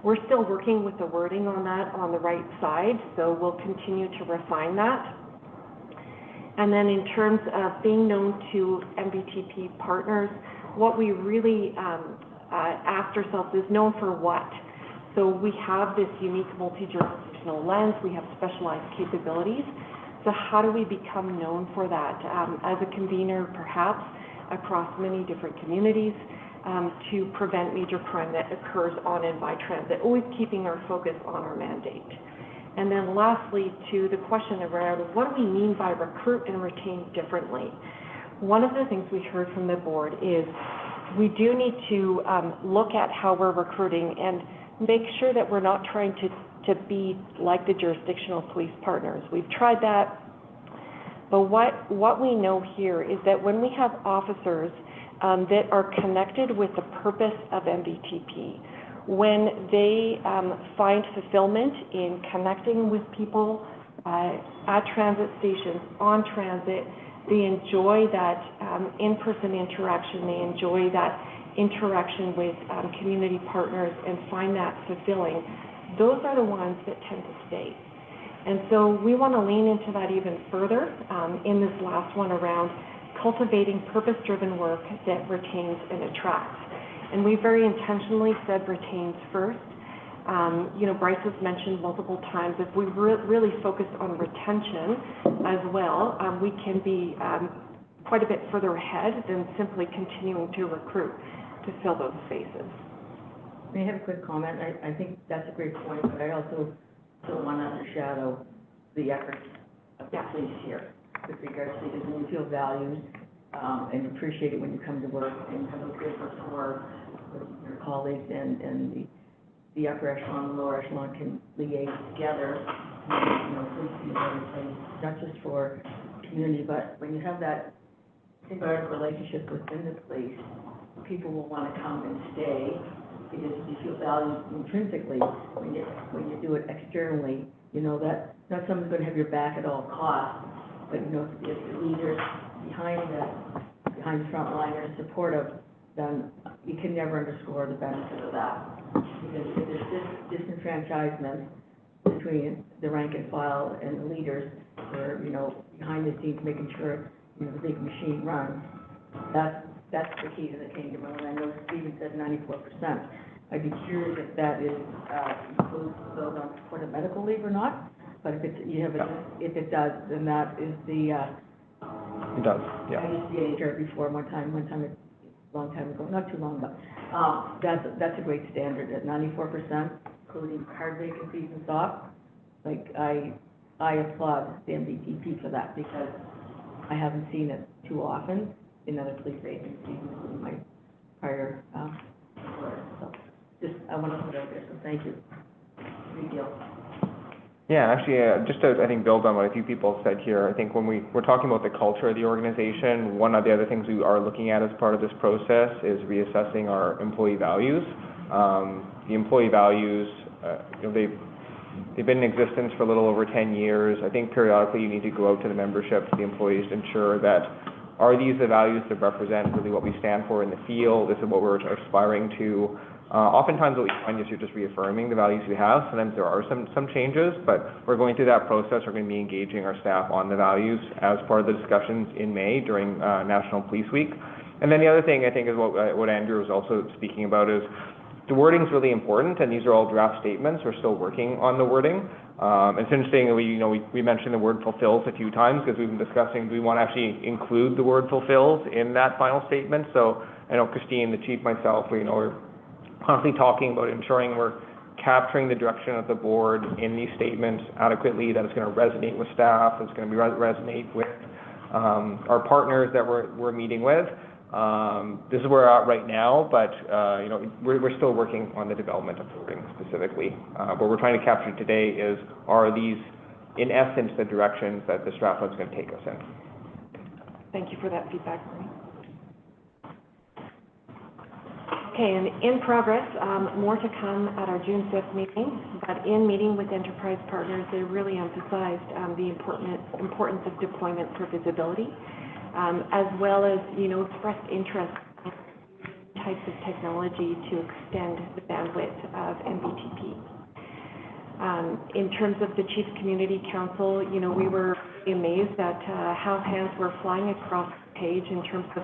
We're still working with the wording on that on the right side, so we'll continue to refine that. And then in terms of being known to MVTP partners, what we really asked ourselves is known for what? So we have this unique multi-jurisdictional lens, we have specialized capabilities. So how do we become known for that? As a convener, perhaps, across many different communities to prevent major crime that occurs on and by transit, always keeping our focus on our mandate. And then lastly, to the question around what do we mean by recruit and retain differently? One of the things we heard from the board is we do need to look at how we're recruiting and make sure that we're not trying to to be like the jurisdictional police partners. We've tried that, but what we know here is that when we have officers that are connected with the purpose of MVTP, when they find fulfillment in connecting with people at transit stations, on transit, they enjoy that in-person interaction, they enjoy that interaction with community partners and find that fulfilling. Those are the ones that tend to stay. And so we want to lean into that even further in this last one around cultivating purpose-driven work that retains and attracts. And we very intentionally said retains first. Bryce has mentioned multiple times, if we really focus on retention as well, we can be quite a bit further ahead than simply continuing to recruit to fill those spaces. May I have a quick comment? I think that's a great point, but I also don't want to overshadow the efforts of the police here with regards to, because when you feel valued and appreciated when you come to work and have a good rapport with your colleagues and the upper echelon and lower echelon can liaise together, police in every place, not just for community, but when you have that symbiotic relationship within the police, people will want to come and stay because you feel valued intrinsically. When you do it externally, you know that not someone's going to have your back at all costs, but if the leaders behind the front line are supportive, then you can never underscore the benefit of that. Because if there's disenfranchisement between the rank and file and the leaders, or behind the scenes making sure the big machine runs, that's the key to the kingdom. And I know Stephen said 94%. I'd be curious if that includes those on supported medical leave or not. But if it does, then that is the. It does, yeah. I used to be an HR before one time, a long time ago, not too long, but that's a great standard at 94%, including hard vacancies and soft. Like I applaud the MVTP for that because I haven't seen it too often in other police agencies, including my prior employer. So I want to put it out there, so thank you. Big deal. Yeah, actually, just to, I think, build on what a few people said here, I think when we're talking about the culture of the organization, one of the other things we are looking at as part of this process is reassessing our employee values. The employee values, they've been in existence for a little over 10 years. I think periodically you need to go out to the membership, to the employees, to ensure that are these the values that represent really what we stand for in the field? This is what we're aspiring to. Oftentimes what we find is you're just reaffirming the values we have. Sometimes there are some changes, but we're going through that process. We're going to be engaging our staff on the values as part of the discussions in May during National Police Week. And then the other thing I think is what Andrew was also speaking about is the wording's really important, and these are all draft statements. We're still working on the wording. It's interesting that we mentioned the word fulfills a few times because we've been discussing, do we want to actually include the word fulfills in that final statement? So I know Christine, the chief, myself, we're constantly talking about ensuring we're capturing the direction of the board in these statements adequately, that it's going to resonate with staff, it's going to resonate with our partners that we're meeting with. This is where we're at right now, but we're still working on the development of wording specifically. What we're trying to capture today is, are these, in essence, the directions that the Strathland's going to take us in? Thank you for that feedback, Maureen. Okay, and in progress, more to come at our June 5th meeting, but in meeting with enterprise partners, they really emphasized the importance of deployment for visibility, as well as, expressed interest in types of technology to extend the bandwidth of MVTP. In terms of the Chief Community Council, we were amazed at how hands were flying across the page in terms of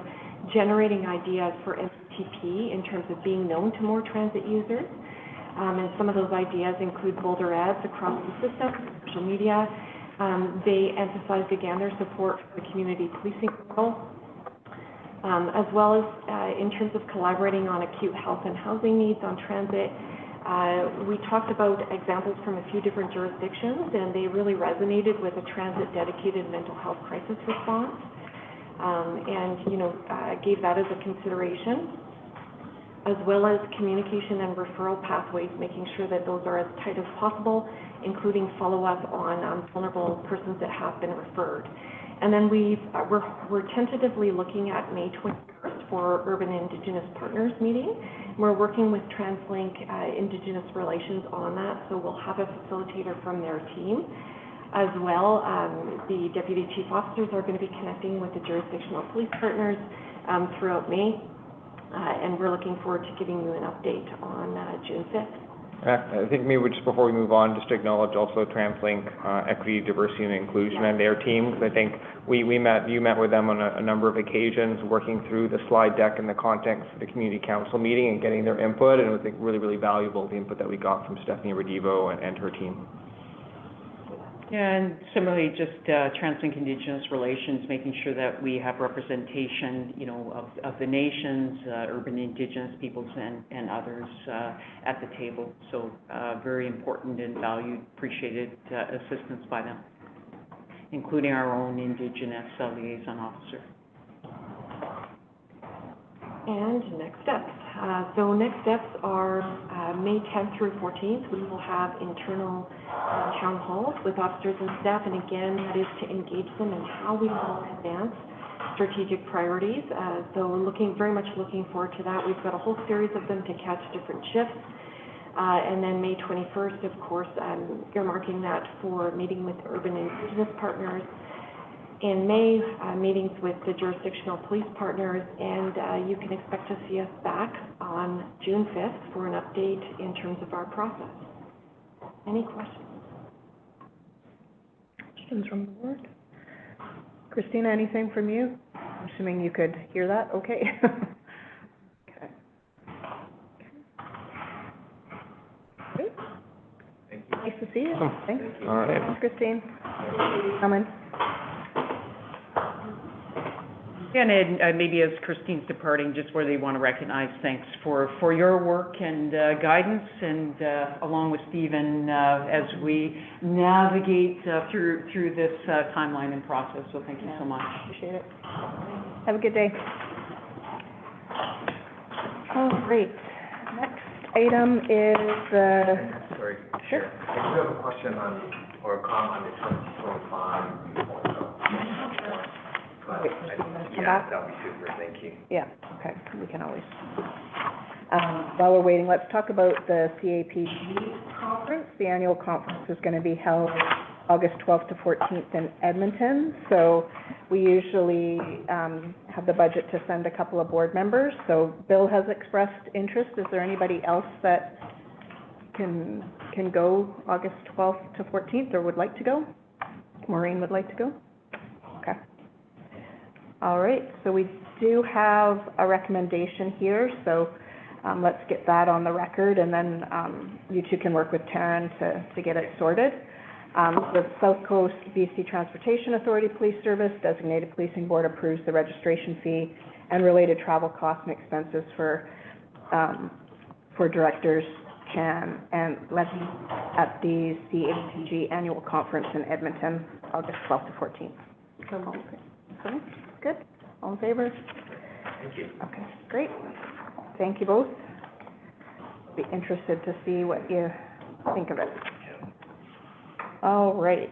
generating ideas for MVTP in terms of being known to more transit users. And some of those ideas include bolder ads across the system, social media. They emphasized again their support for the community policing role, as well as in terms of collaborating on acute health and housing needs on transit. We talked about examples from a few different jurisdictions, and they really resonated with a transit-dedicated mental health crisis response, and gave that as a consideration. as well as communication and referral pathways, making sure that those are as tight as possible, including follow-up on vulnerable persons that have been referred. And then we're tentatively looking at May 21st for Urban Indigenous Partners meeting. We're working with TransLink Indigenous Relations on that, so we'll have a facilitator from their team. As well, the deputy chief officers are going to be connecting with the jurisdictional police partners throughout May, and we're looking forward to giving you an update on June 5th. I think maybe just before we move on, just to acknowledge also TransLink, Equity, Diversity and Inclusion and their team, because I think you met with them on a number of occasions, working through the slide deck and the content for the community council meeting and getting their input, and it was really, really valuable, the input that we got from Stephanie Redivo and her team. Yeah, and similarly, just TransLink Indigenous Relations, making sure that we have representation, of the nations, urban Indigenous peoples and others at the table. So very important and valued, appreciated assistance by them, including our own Indigenous liaison officer. And next steps. So next steps are May 10th through 14th. We will have internal town halls with officers and staff, and again, that is to engage them in how we will advance strategic priorities. So very much looking forward to that. We've got a whole series of them to catch different shifts. And then May 21st, of course, earmarking that for meeting with urban Indigenous partners. In May, meetings with the jurisdictional police partners, and you can expect to see us back on June 5th for an update in terms of our process. Any questions? Questions from the board? Christina, anything from you? I'm assuming you could hear that, okay. Okay. Great. Thank you. Nice to see you. Thanks. All right. Thanks, Christine. Coming. And maybe as Christine's departing, just where they want to recognize, thanks for your work and guidance, and along with Stephen as we navigate through this timeline and process. So thank you so much. Appreciate it. Have a good day. Oh, great. Next item is Sorry, Sure. I do have a question or a comment on the 2025 report. But that'll be super, thank you. Yeah, okay, we can always. While we're waiting, let's talk about the CAPG conference. The annual conference is going to be held August 12th to 14th in Edmonton. So we usually have the budget to send a couple of board members. So Bill has expressed interest. Is there anybody else that can go August 12th to 14th or would like to go? Maureen would like to go? Okay. All right, so we do have a recommendation here, so let's get that on the record, and then you two can work with Taryn to get it sorted. The South Coast BC Transportation Authority Police Service Designated Policing Board approves the registration fee and related travel costs and expenses for directors and levy at the CAPG annual conference in Edmonton, August 12th to 14th. Okay. Good. All in favor? Thank you. Okay, great. Thank you both. Be interested to see what you think of it. All right.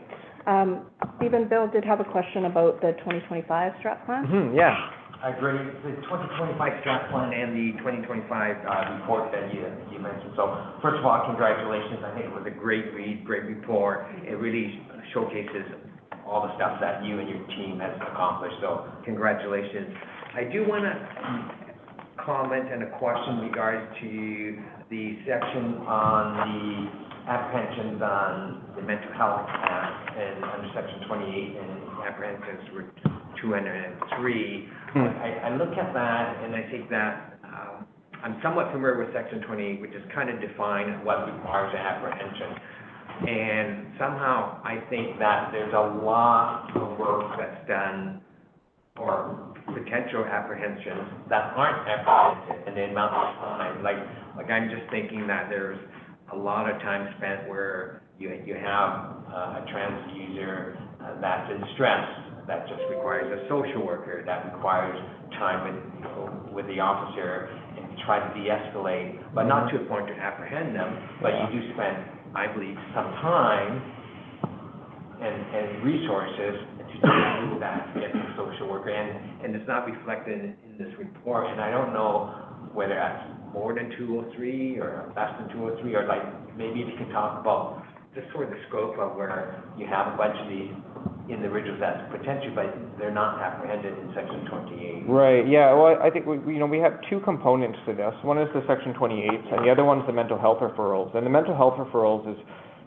Stephen, Bill did have a question about the 2025 strat plan. Yeah. I agree. The 2025 strat plan and the 2025 report that you mentioned. So first of all, congratulations. I think it was a great read, great report. It really showcases all the stuff that you and your team has accomplished, so congratulations. I do want to comment and a question in regards to the section on the apprehensions on the mental health act and under section 28 and apprehensions were 203. I look at that and I think that I'm somewhat familiar with section 28, which is kind of defined what requires an apprehension. And somehow I think that there's a lot of work that's done or potential apprehensions that aren't apprehended in the amount of time. Like I'm just thinking that there's a lot of time spent where you have a trans user that's in stress, that just requires a social worker, that requires time with the officer and try to de-escalate, but not to a point to apprehend them, but you do spend, I believe, some time and resources to do that, to get the social worker, and it's not reflected in this report, and I don't know whether that's more than 203 or less than 203, or like, maybe if you can talk about just sort of the scope of where you have a bunch of these individuals that's potential, but they're not apprehended in section 28. Right, yeah, well, I think we have two components to this. One is the section 28, and the other one is the mental health referrals. And the mental health referrals is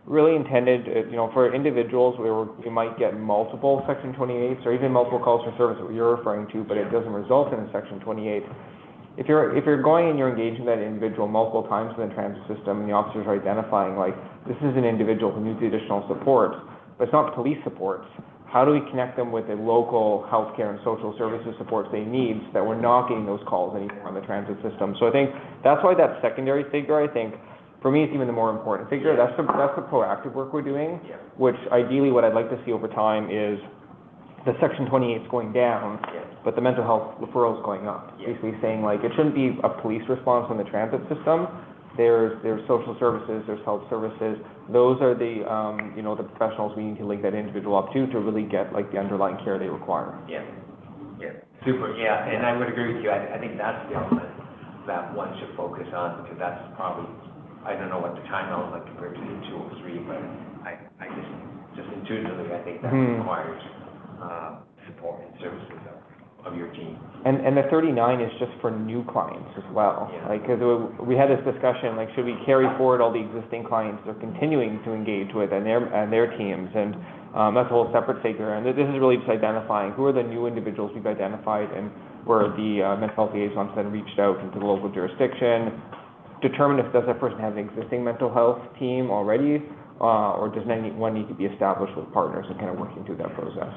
really intended, for individuals where we might get multiple section 28s or even multiple calls for service that you're referring to, but it doesn't result in a section 28. If you're going and you're engaging that individual multiple times in the transit system, and the officers are identifying, like, this is an individual who needs additional support, but it's not police supports. How do we connect them with the local healthcare and social services supports they need so that we're not getting those calls anymore on the transit system? So I think that's why that secondary figure, I think, for me, it's even the more important figure. That's the proactive work we're doing, which ideally what I'd like to see over time is the section 28 is going down, but the mental health referral is going up. Basically saying, like, it shouldn't be a police response on the transit system. There's social services, there's health services. Those are the, the professionals we need to link that individual up to really get, like, the underlying care they require. Yeah, super, and I would agree with you. I think that's the element that one should focus on, because that's probably, I don't know what the time element like compared to the 203, but I just intuitively, I think that requires support and services of your team. And the 39 is just for new clients as well. Like, cause we had this discussion, like, should we carry forward all the existing clients they're continuing to engage with and their teams, and that's a whole separate figure. And this is really just identifying who are the new individuals we've identified and where the mental health liaisons then reached out into the local jurisdiction, determine if does that person have an existing mental health team already, or does one need to be established with partners and kind of working through that process.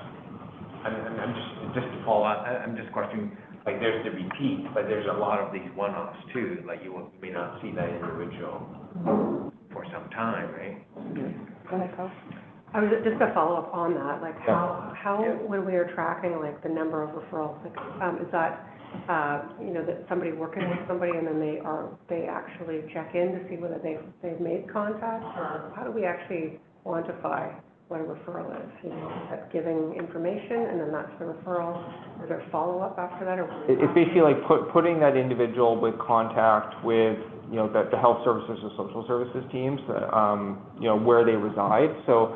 I'm just to follow up, I'm just questioning, like, there's the repeat, but there's a lot of these one-offs too, like you may not see that individual for some time, right? Go ahead, Carl. I was just to follow up on that, like, how when we are tracking, like, the number of referrals, like, is that, that somebody working with somebody and then they actually check in to see whether they've made contact, or how do we actually quantify what a referral is? That's giving information and then that's the referral. Is there follow-up after that, or? It's basically like putting that individual with contact with, the health services or social services teams, where they reside. So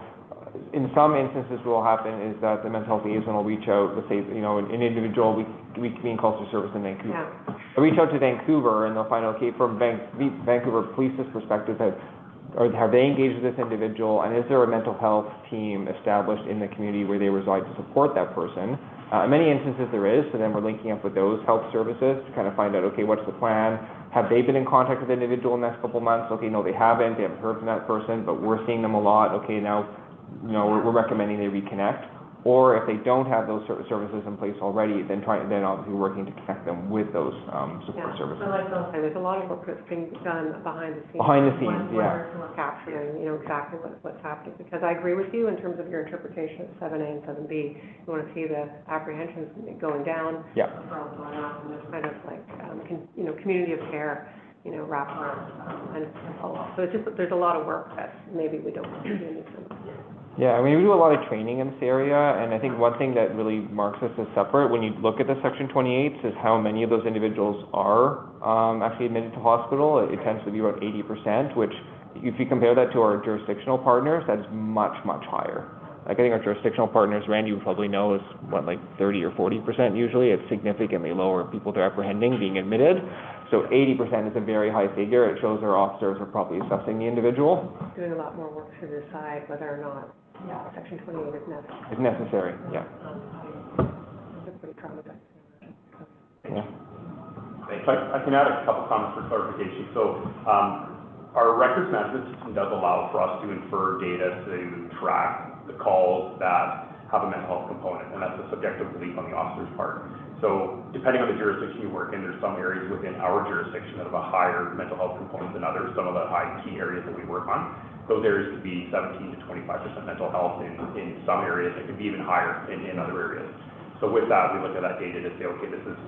in some instances what will happen is that the mental health liaison will reach out, let's say, an individual, we convene calls for service in Vancouver. They'll reach out to Vancouver and they'll find out, okay, from Vancouver Police's perspective, have they engaged with this individual, and is there a mental health team established in the community where they reside to support that person? In many instances there is, so then we're linking up with those health services to kind of find out, okay, what's the plan? Have they been in contact with the individual in the next couple months? Okay, no, they haven't heard from that person, but we're seeing them a lot. Okay, now, we're recommending they reconnect. Or if they don't have those services in place already, then obviously working to connect them with those support services. So like those, there's a lot of work that's being done behind the scenes. Behind the scenes, We're capturing, exactly what's happening, because I agree with you in terms of your interpretation of 7A and 7B. You want to see the apprehensions going down, referrals going up, and there's kind of like, community of care, wrap around and follow up. So it's just, there's a lot of work that maybe we don't see in this. Yeah, we do a lot of training in this area, and I think one thing that really marks us as separate when you look at the Section 28s is how many of those individuals are actually admitted to hospital. It tends to be about 80%, which if you compare that to our jurisdictional partners, that's much, much higher. Like, I think our jurisdictional partners, Randy, you probably know, is like 30 or 40% usually. It's significantly lower people they're apprehending being admitted. So 80% is a very high figure. It shows our officers are probably assessing the individual. Doing a lot more work to decide whether or not Section 28 is necessary. It's necessary, yeah. It's pretty traumatizing. Yeah. I can add a couple comments for clarification. So, our records management system does allow for us to infer data to track the calls that have a mental health component, and that's a subjective belief on the officer's part. So depending on the jurisdiction you work in, there's some areas within our jurisdiction that have a higher mental health component than others, some of the high key areas that we work on. Those areas could be 17 to 25% mental health in some areas, it could be even higher in other areas. So with that, we look at that data to say, okay, this is,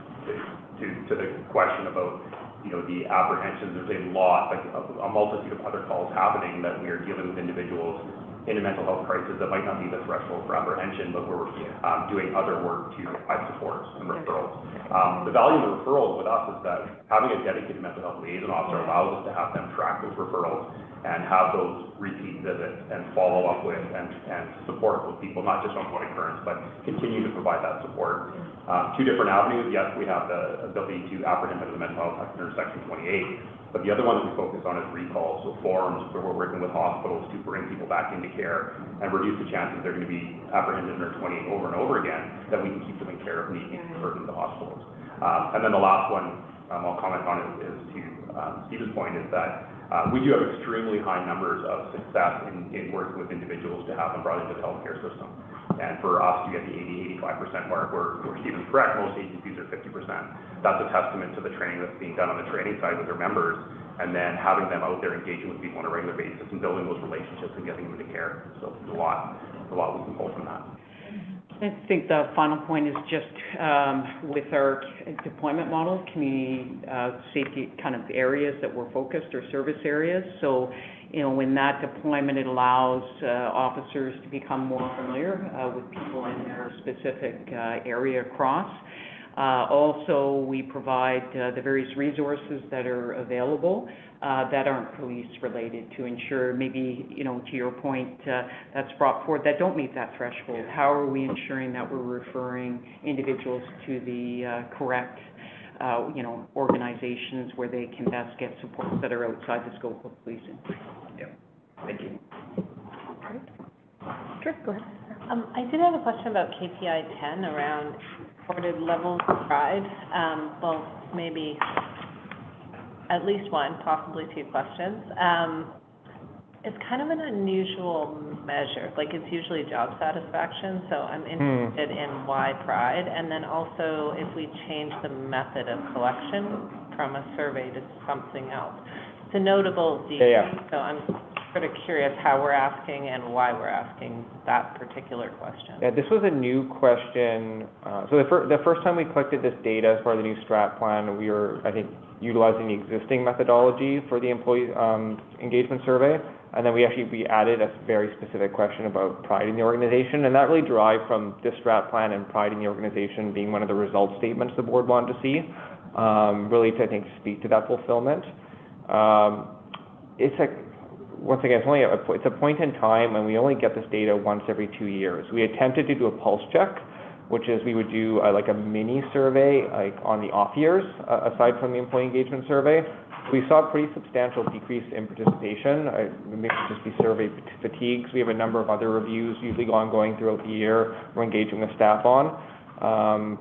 to the question about, you know, the apprehensions, there's a lot, like a multitude of other calls happening that we are dealing with individuals in a mental health crisis that might not be the threshold for apprehension, but we're doing other work to provide supports and referrals. The value of the referrals with us is that having a dedicated mental health liaison officer allows us to have them track those referrals and have those repeat visits and follow up with and support those people, not just on one occurrence, but continue to provide that support. Two different avenues. Yes, we have the ability to apprehend under the mental health under Section 28, but the other one that we focus on is recalls, so forums where we're working with hospitals to bring people back into care and reduce the chances they're going to be apprehended under 28 over and over again, that we can keep them in care if need be referred into hospitals. And then the last one I'll comment on is to Stephen's point, is that we do have extremely high numbers of success in working with individuals to have them brought into the healthcare system. And for us to get the 80-85% mark, where Stephen's correct, most agencies are 50%. That's a testament to the training that's being done on the training side with their members, and then having them out there engaging with people on a regular basis and building those relationships and getting them into care. So there's a lot we can pull from that. I think the final point is just with our deployment model, community safety kind of areas that we're focused, or service areas. So, you know, in that deployment, it allows officers to become more familiar with people in their specific area across. Also, we provide the various resources that are available that aren't police related to ensure, maybe, you know, to your point, that's brought forward, that don't meet that threshold. How are we ensuring that we're referring individuals to the correct, you know, organizations where they can best get supports that are outside the scope of policing? Yeah, thank you. Sure, go ahead. I did have a question about KPI 10 around reported levels of pride. Well, maybe at least one, possibly two questions. It's kind of an unusual measure. Like, it's usually job satisfaction, so I'm interested in why pride. And then also, if we change the method of collection from a survey to something else. It's a notable decrease, so I'm sort of curious how we're asking and why we're asking that particular question. Yeah, this was a new question. So the first time we collected this data as part of the new strat plan, we were, I think, utilizing the existing methodology for the employee engagement survey. And then we added a very specific question about pride in the organization. And that really derived from this strat plan and pride in the organization being one of the result statements the board wanted to see, really to, I think, speak to that fulfillment. Once again, it's a point in time, and we only get this data once every 2 years. We attempted to do a pulse check, which is we would do like a mini survey like on the off years, aside from the employee engagement survey. We saw a pretty substantial decrease in participation. Maybe just be survey fatigues. We have a number of other reviews, usually ongoing throughout the year, we're engaging with staff on.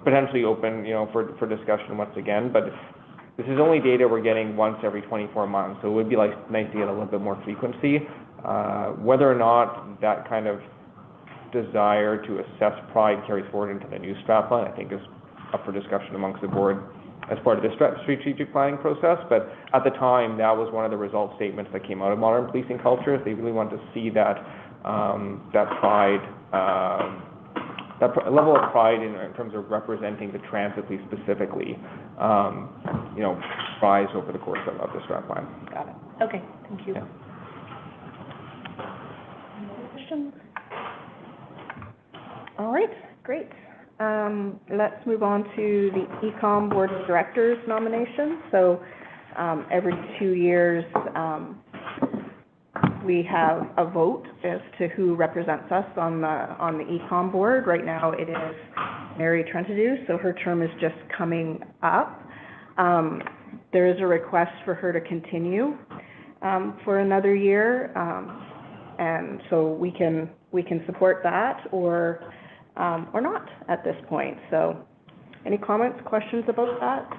Potentially open, you know, for discussion once again, but this is only data we're getting once every 24 months, so it would be nice to get a little bit more frequency. Whether or not that kind of desire to assess pride carries forward into the new strat plan, I think is up for discussion amongst the board as part of the strategic planning process. But at the time, that was one of the result statements that came out of modern policing culture. They really wanted to see that pride, that level of pride in terms of representing the transit police specifically, you know, rise over the course of the strat plan. Got it. Okay, thank you. Yeah. Questions? All right, great. Let's move on to the ECOM Board of Directors nomination. So every 2 years, we have a vote as to who represents us on the ECOM board. Right now, it is Mary Trentadue, so her term is just coming up. There is a request for her to continue for another year, and so we can support that or not at this point. So, any comments, questions about that?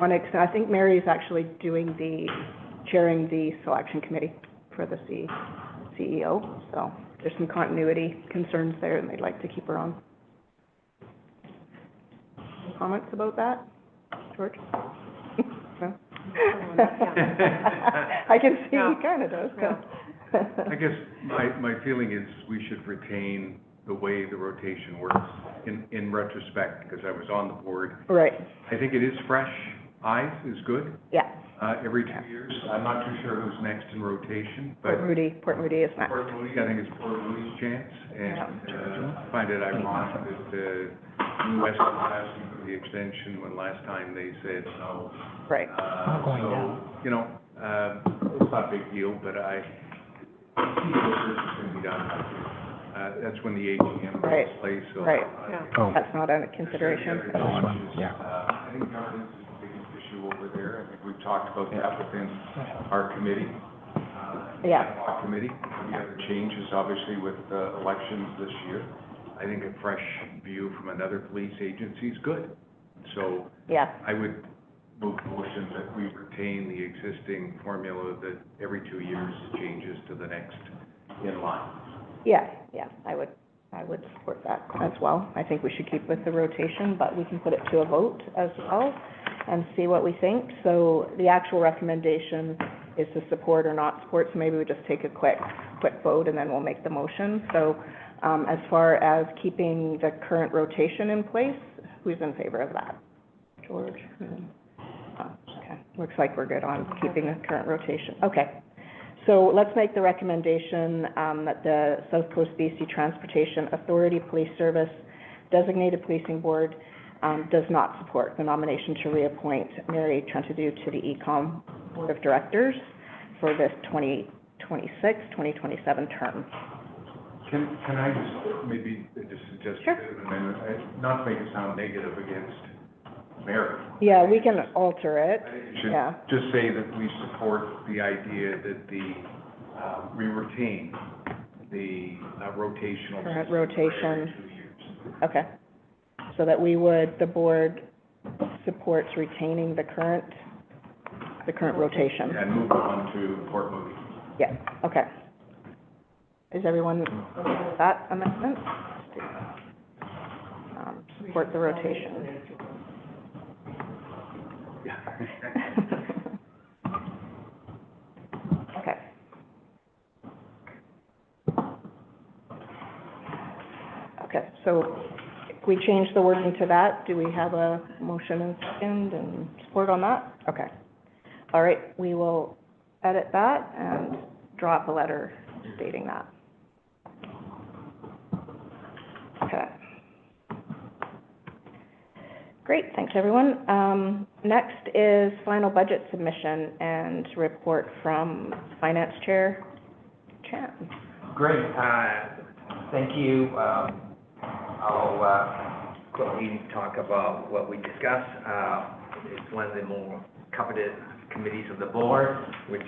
I think Mary is actually chairing the selection committee for the CEO, so there's some continuity concerns there, and they'd like to keep her on. comments about that? George? No? I can see he kind of does, so. I guess my feeling is we should retain the way the rotation works in retrospect, because I was on the board. Right, I think it is fresh eyes is good, yeah. every 2 years. I'm not too sure who's next in rotation, but Port Moody is next. Port Moody, I think it's Port Moody's chance, and I find it ironic that West was asking for the extension when last time they said no. Right. You know, it's not a big deal, but I see the research is gonna be done. That's when the AGM Right. takes place, so. Right. Oh. That's not a consideration. I think governance is the biggest issue over there. I think we've talked about that within our committee. Yeah. Ad hoc committee. The other changes, obviously, with elections this year. I think a fresh view from another police agency is good. So Yeah, I would move the motion that we retain the existing formula that every 2 years changes to the next in line. yeah, I would support that as well. I think we should keep with the rotation, but we can put it to a vote as well and see what we think. So the actual recommendation is to support or not support, so maybe we just take a quick vote and then we'll make the motion. So, as far as keeping the current rotation in place, who's in favor of that? George? Okay, looks like we're good on keeping the current rotation. Okay. So let's make the recommendation that the South Coast BC Transportation Authority Police Service Designated Policing Board does not support the nomination to reappoint Mary Trentadue to the ECOM Board of Directors for this 2026-2027 term. Can I just maybe just suggest a bit of an amendment, not to make it sound negative against Mary? Yeah, we can alter it. I think you should Yeah. just say that we support the idea that we retain the rotational. Current system for rotation. every 2 years. Okay. So that the board supports retaining the current rotation. And move on to Port Moody. Yeah, okay. Is everyone okay with that amendment? Support the rotation. Okay. Okay, so if we change the wording to that, do we have a motion and second and support on that? Okay. All right, we will edit that and drop a letter stating that. Okay. Great, thanks, everyone. Next is final budget submission and report from Finance Chair Chan. Great, thank you. I'll quickly talk about what we discussed. It's one of the more coveted committees of the board, which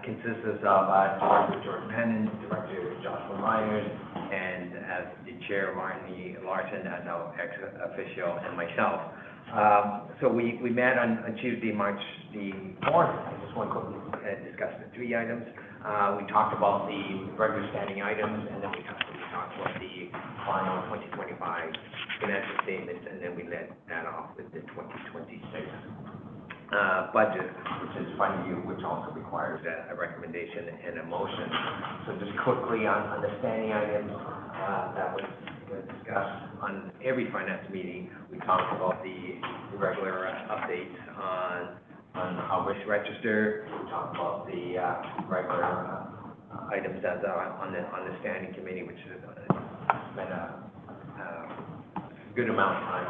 consists of Director George Pennon, Director Joshua Myers, and as the chair, Marnie Larson, as our ex-officio, and myself. So we met on Tuesday, March the 4th. I just want to quickly discuss the 3 items. We talked about the regular standing items, and then we talked about the final 2025 financial statements, and then we led that off with the 2026 budget, which is funding you, which also requires a recommendation and a motion. So just quickly on the standing items that was discussed on every finance meeting, we talked about the regular updates on our wish register. We talked about the regular items that are on the standing committee, which has been a good amount of time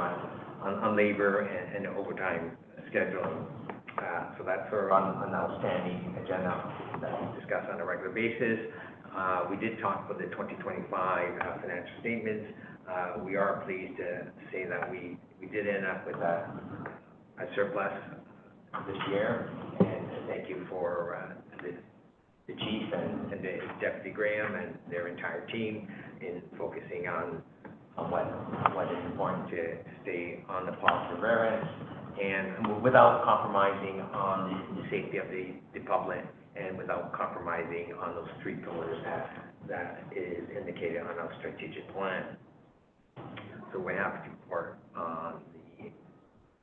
on labor and overtime scheduling. So that's on the outstanding agenda that we discuss on a regular basis. We did talk about the 2025 financial statements. We are pleased to say that we did end up with a surplus this year, and thank you for the chief and the Deputy Graham and their entire team in focusing on what is important to stay on the positive variance, and without compromising on the safety of the public, and without compromising on those 3 pillars that is indicated on our strategic plan. So we have to report on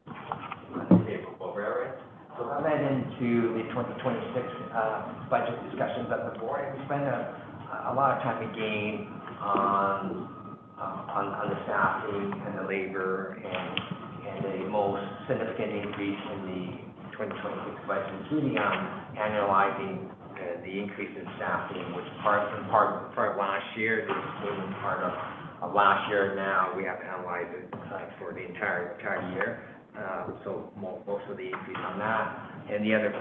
the favorable variance. So that led into the 2026 budget discussions at the board, and we spent a lot of time again on the staffing and the labor and the most significant increase in the 2026 budget is really on annualizing the increase in staffing, which part last year, this was part of last year. Now we have to analyze it for the entire year. So most of the increase on that, and the other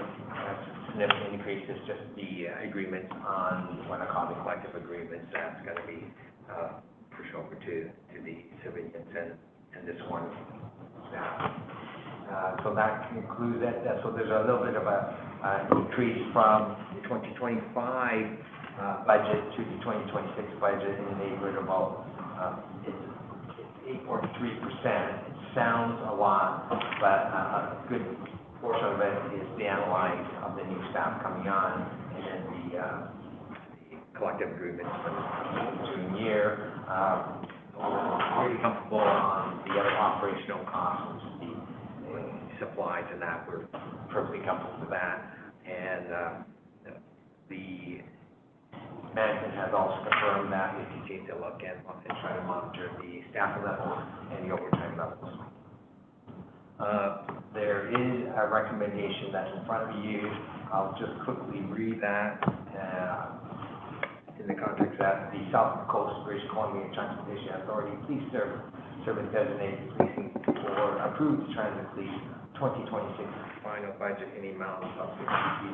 significant increase is just the agreements on what I call the collective agreements. That's going to be pushed over to the civilians and this one staff. So that concludes it. So there's a little bit of a increase from the 2025 budget to the 2026 budget in the neighborhood of about it's 8.3%. It sounds a lot, but a good portion of it is the analyze of the new staff coming on and then the collective agreements for the ensuing year. We're pretty comfortable on the other operational costs, the supplies and that. We're perfectly comfortable with that. And the management has also confirmed that we continue to look and try to monitor the staff levels and the overtime levels. There is a recommendation that's in front of you. I'll just quickly read that in the context that the South Coast British Columbia Transportation Authority Police Service designated policing for approved transit police 2026 final budget in the amount of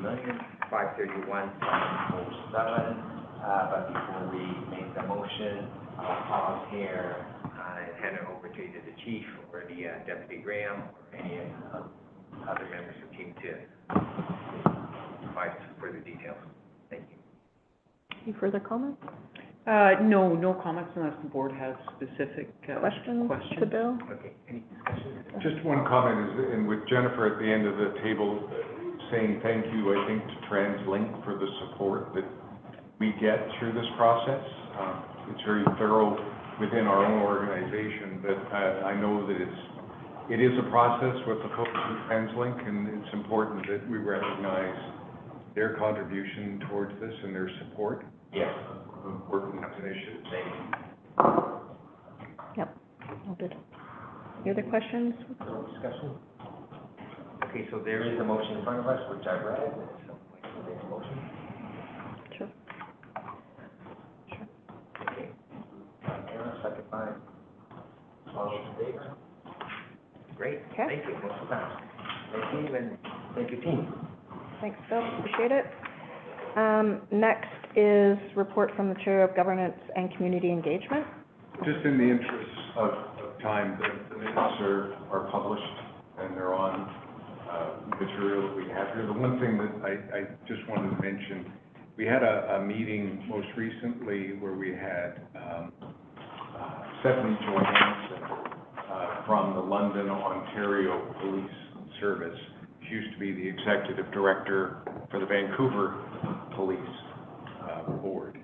$63,531,747. But before we make the motion, I'll pause here and hand it over to either the chief or the Deputy Graham or any other members of the team to provide further details. Thank you. Any further comments? No comments unless the board has specific Questions to Bill? Okay, any discussion? Just one comment is, and with Jennifer at the end of the table saying thank you, I think, to TransLink for the support that we get through this process. It's very thorough within our own organization, but I know that it is a process with the folks at TransLink, and it's important that we recognize their contribution towards this and their support. Yes. Of working on initiatives. Yep, all good. Any other questions? No discussion? Okay, so there is a motion in front of us, which I read. So, make a motion. Sure. Okay. Second by all those in favor? Great. Okay. Thank you. Motion passed. Thank you, and thank you, team. Thanks, Bill, appreciate it. Next is report from the Chair of Governance and Community Engagement. Just in the interest of time, the minutes are published and they're on material that we have here. The one thing that I just wanted to mention, we had a meeting most recently where we had Stephanie Johansson from the London, Ontario Police Service. She used to be the executive director for the Vancouver Police Board.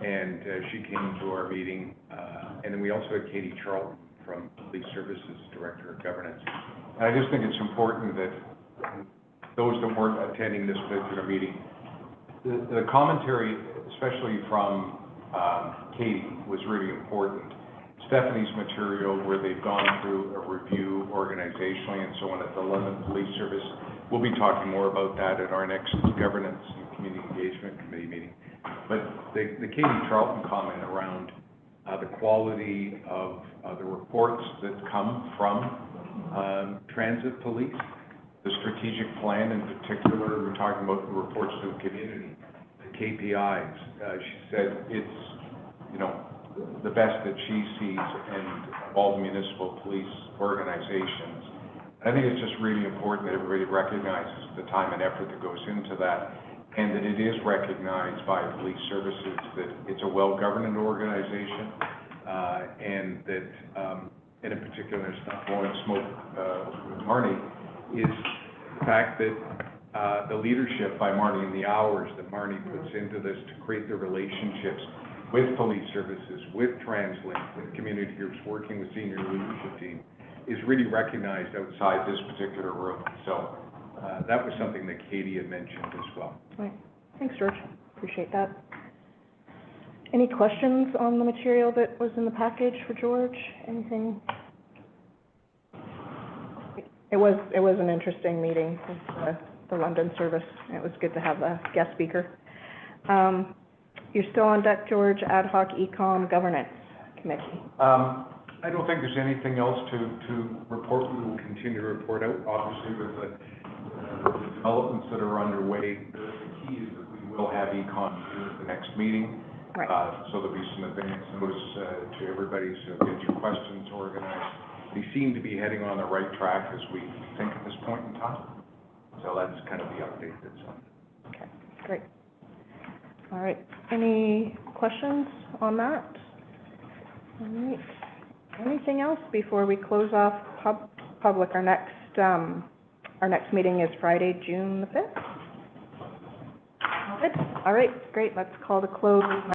And she came to our meeting. And then we also had Katie Charlton from Police Services, Director of Governance. And I just think it's important that those that weren't attending this particular meeting, the commentary, especially from Katie, was really important. Stephanie's material, where they've gone through a review organizationally and so on at the London Police Service. We'll be talking more about that at our next Governance and Community Engagement Committee meeting. But the Katie Charlton comment around the quality of the reports that come from transit police, the strategic plan in particular, we're talking about the reports to the community, the KPIs. She said it's, the best that she sees in all the municipal police organizations. I think it's just really important that everybody recognizes the time and effort that goes into that, and that it is recognized by police services that it's a well-governed organization, and that, and in particular, it's not blowing smoke with Marnie, is the fact that the leadership by Marnie and the hours that Marnie puts into this to create the relationships with police services, with TransLink, with community groups, working with senior leadership team, is really recognized outside this particular room. So, that was something that Katie had mentioned as well. Right. Thanks, George. Appreciate that. Any questions on the material that was in the package for George? Anything? It was an interesting meeting with the London service. It was good to have a guest speaker. You're still on deck, George, Ad hoc Ecom Governance Committee. I don't think there's anything else to report. We will continue to report out, obviously, with the developments that are underway. The key is that we will have econ here at the next meeting. Right. So there'll be some advance notice to everybody, so get your questions organized. They seem to be heading on the right track as we think at this point in time. So that's kind of the update that's on. Okay, great. All right. Any questions on that? All right. Anything else before we close off public? Our next meeting is Friday, June the 5th. Good. All right, great. Let's call the close.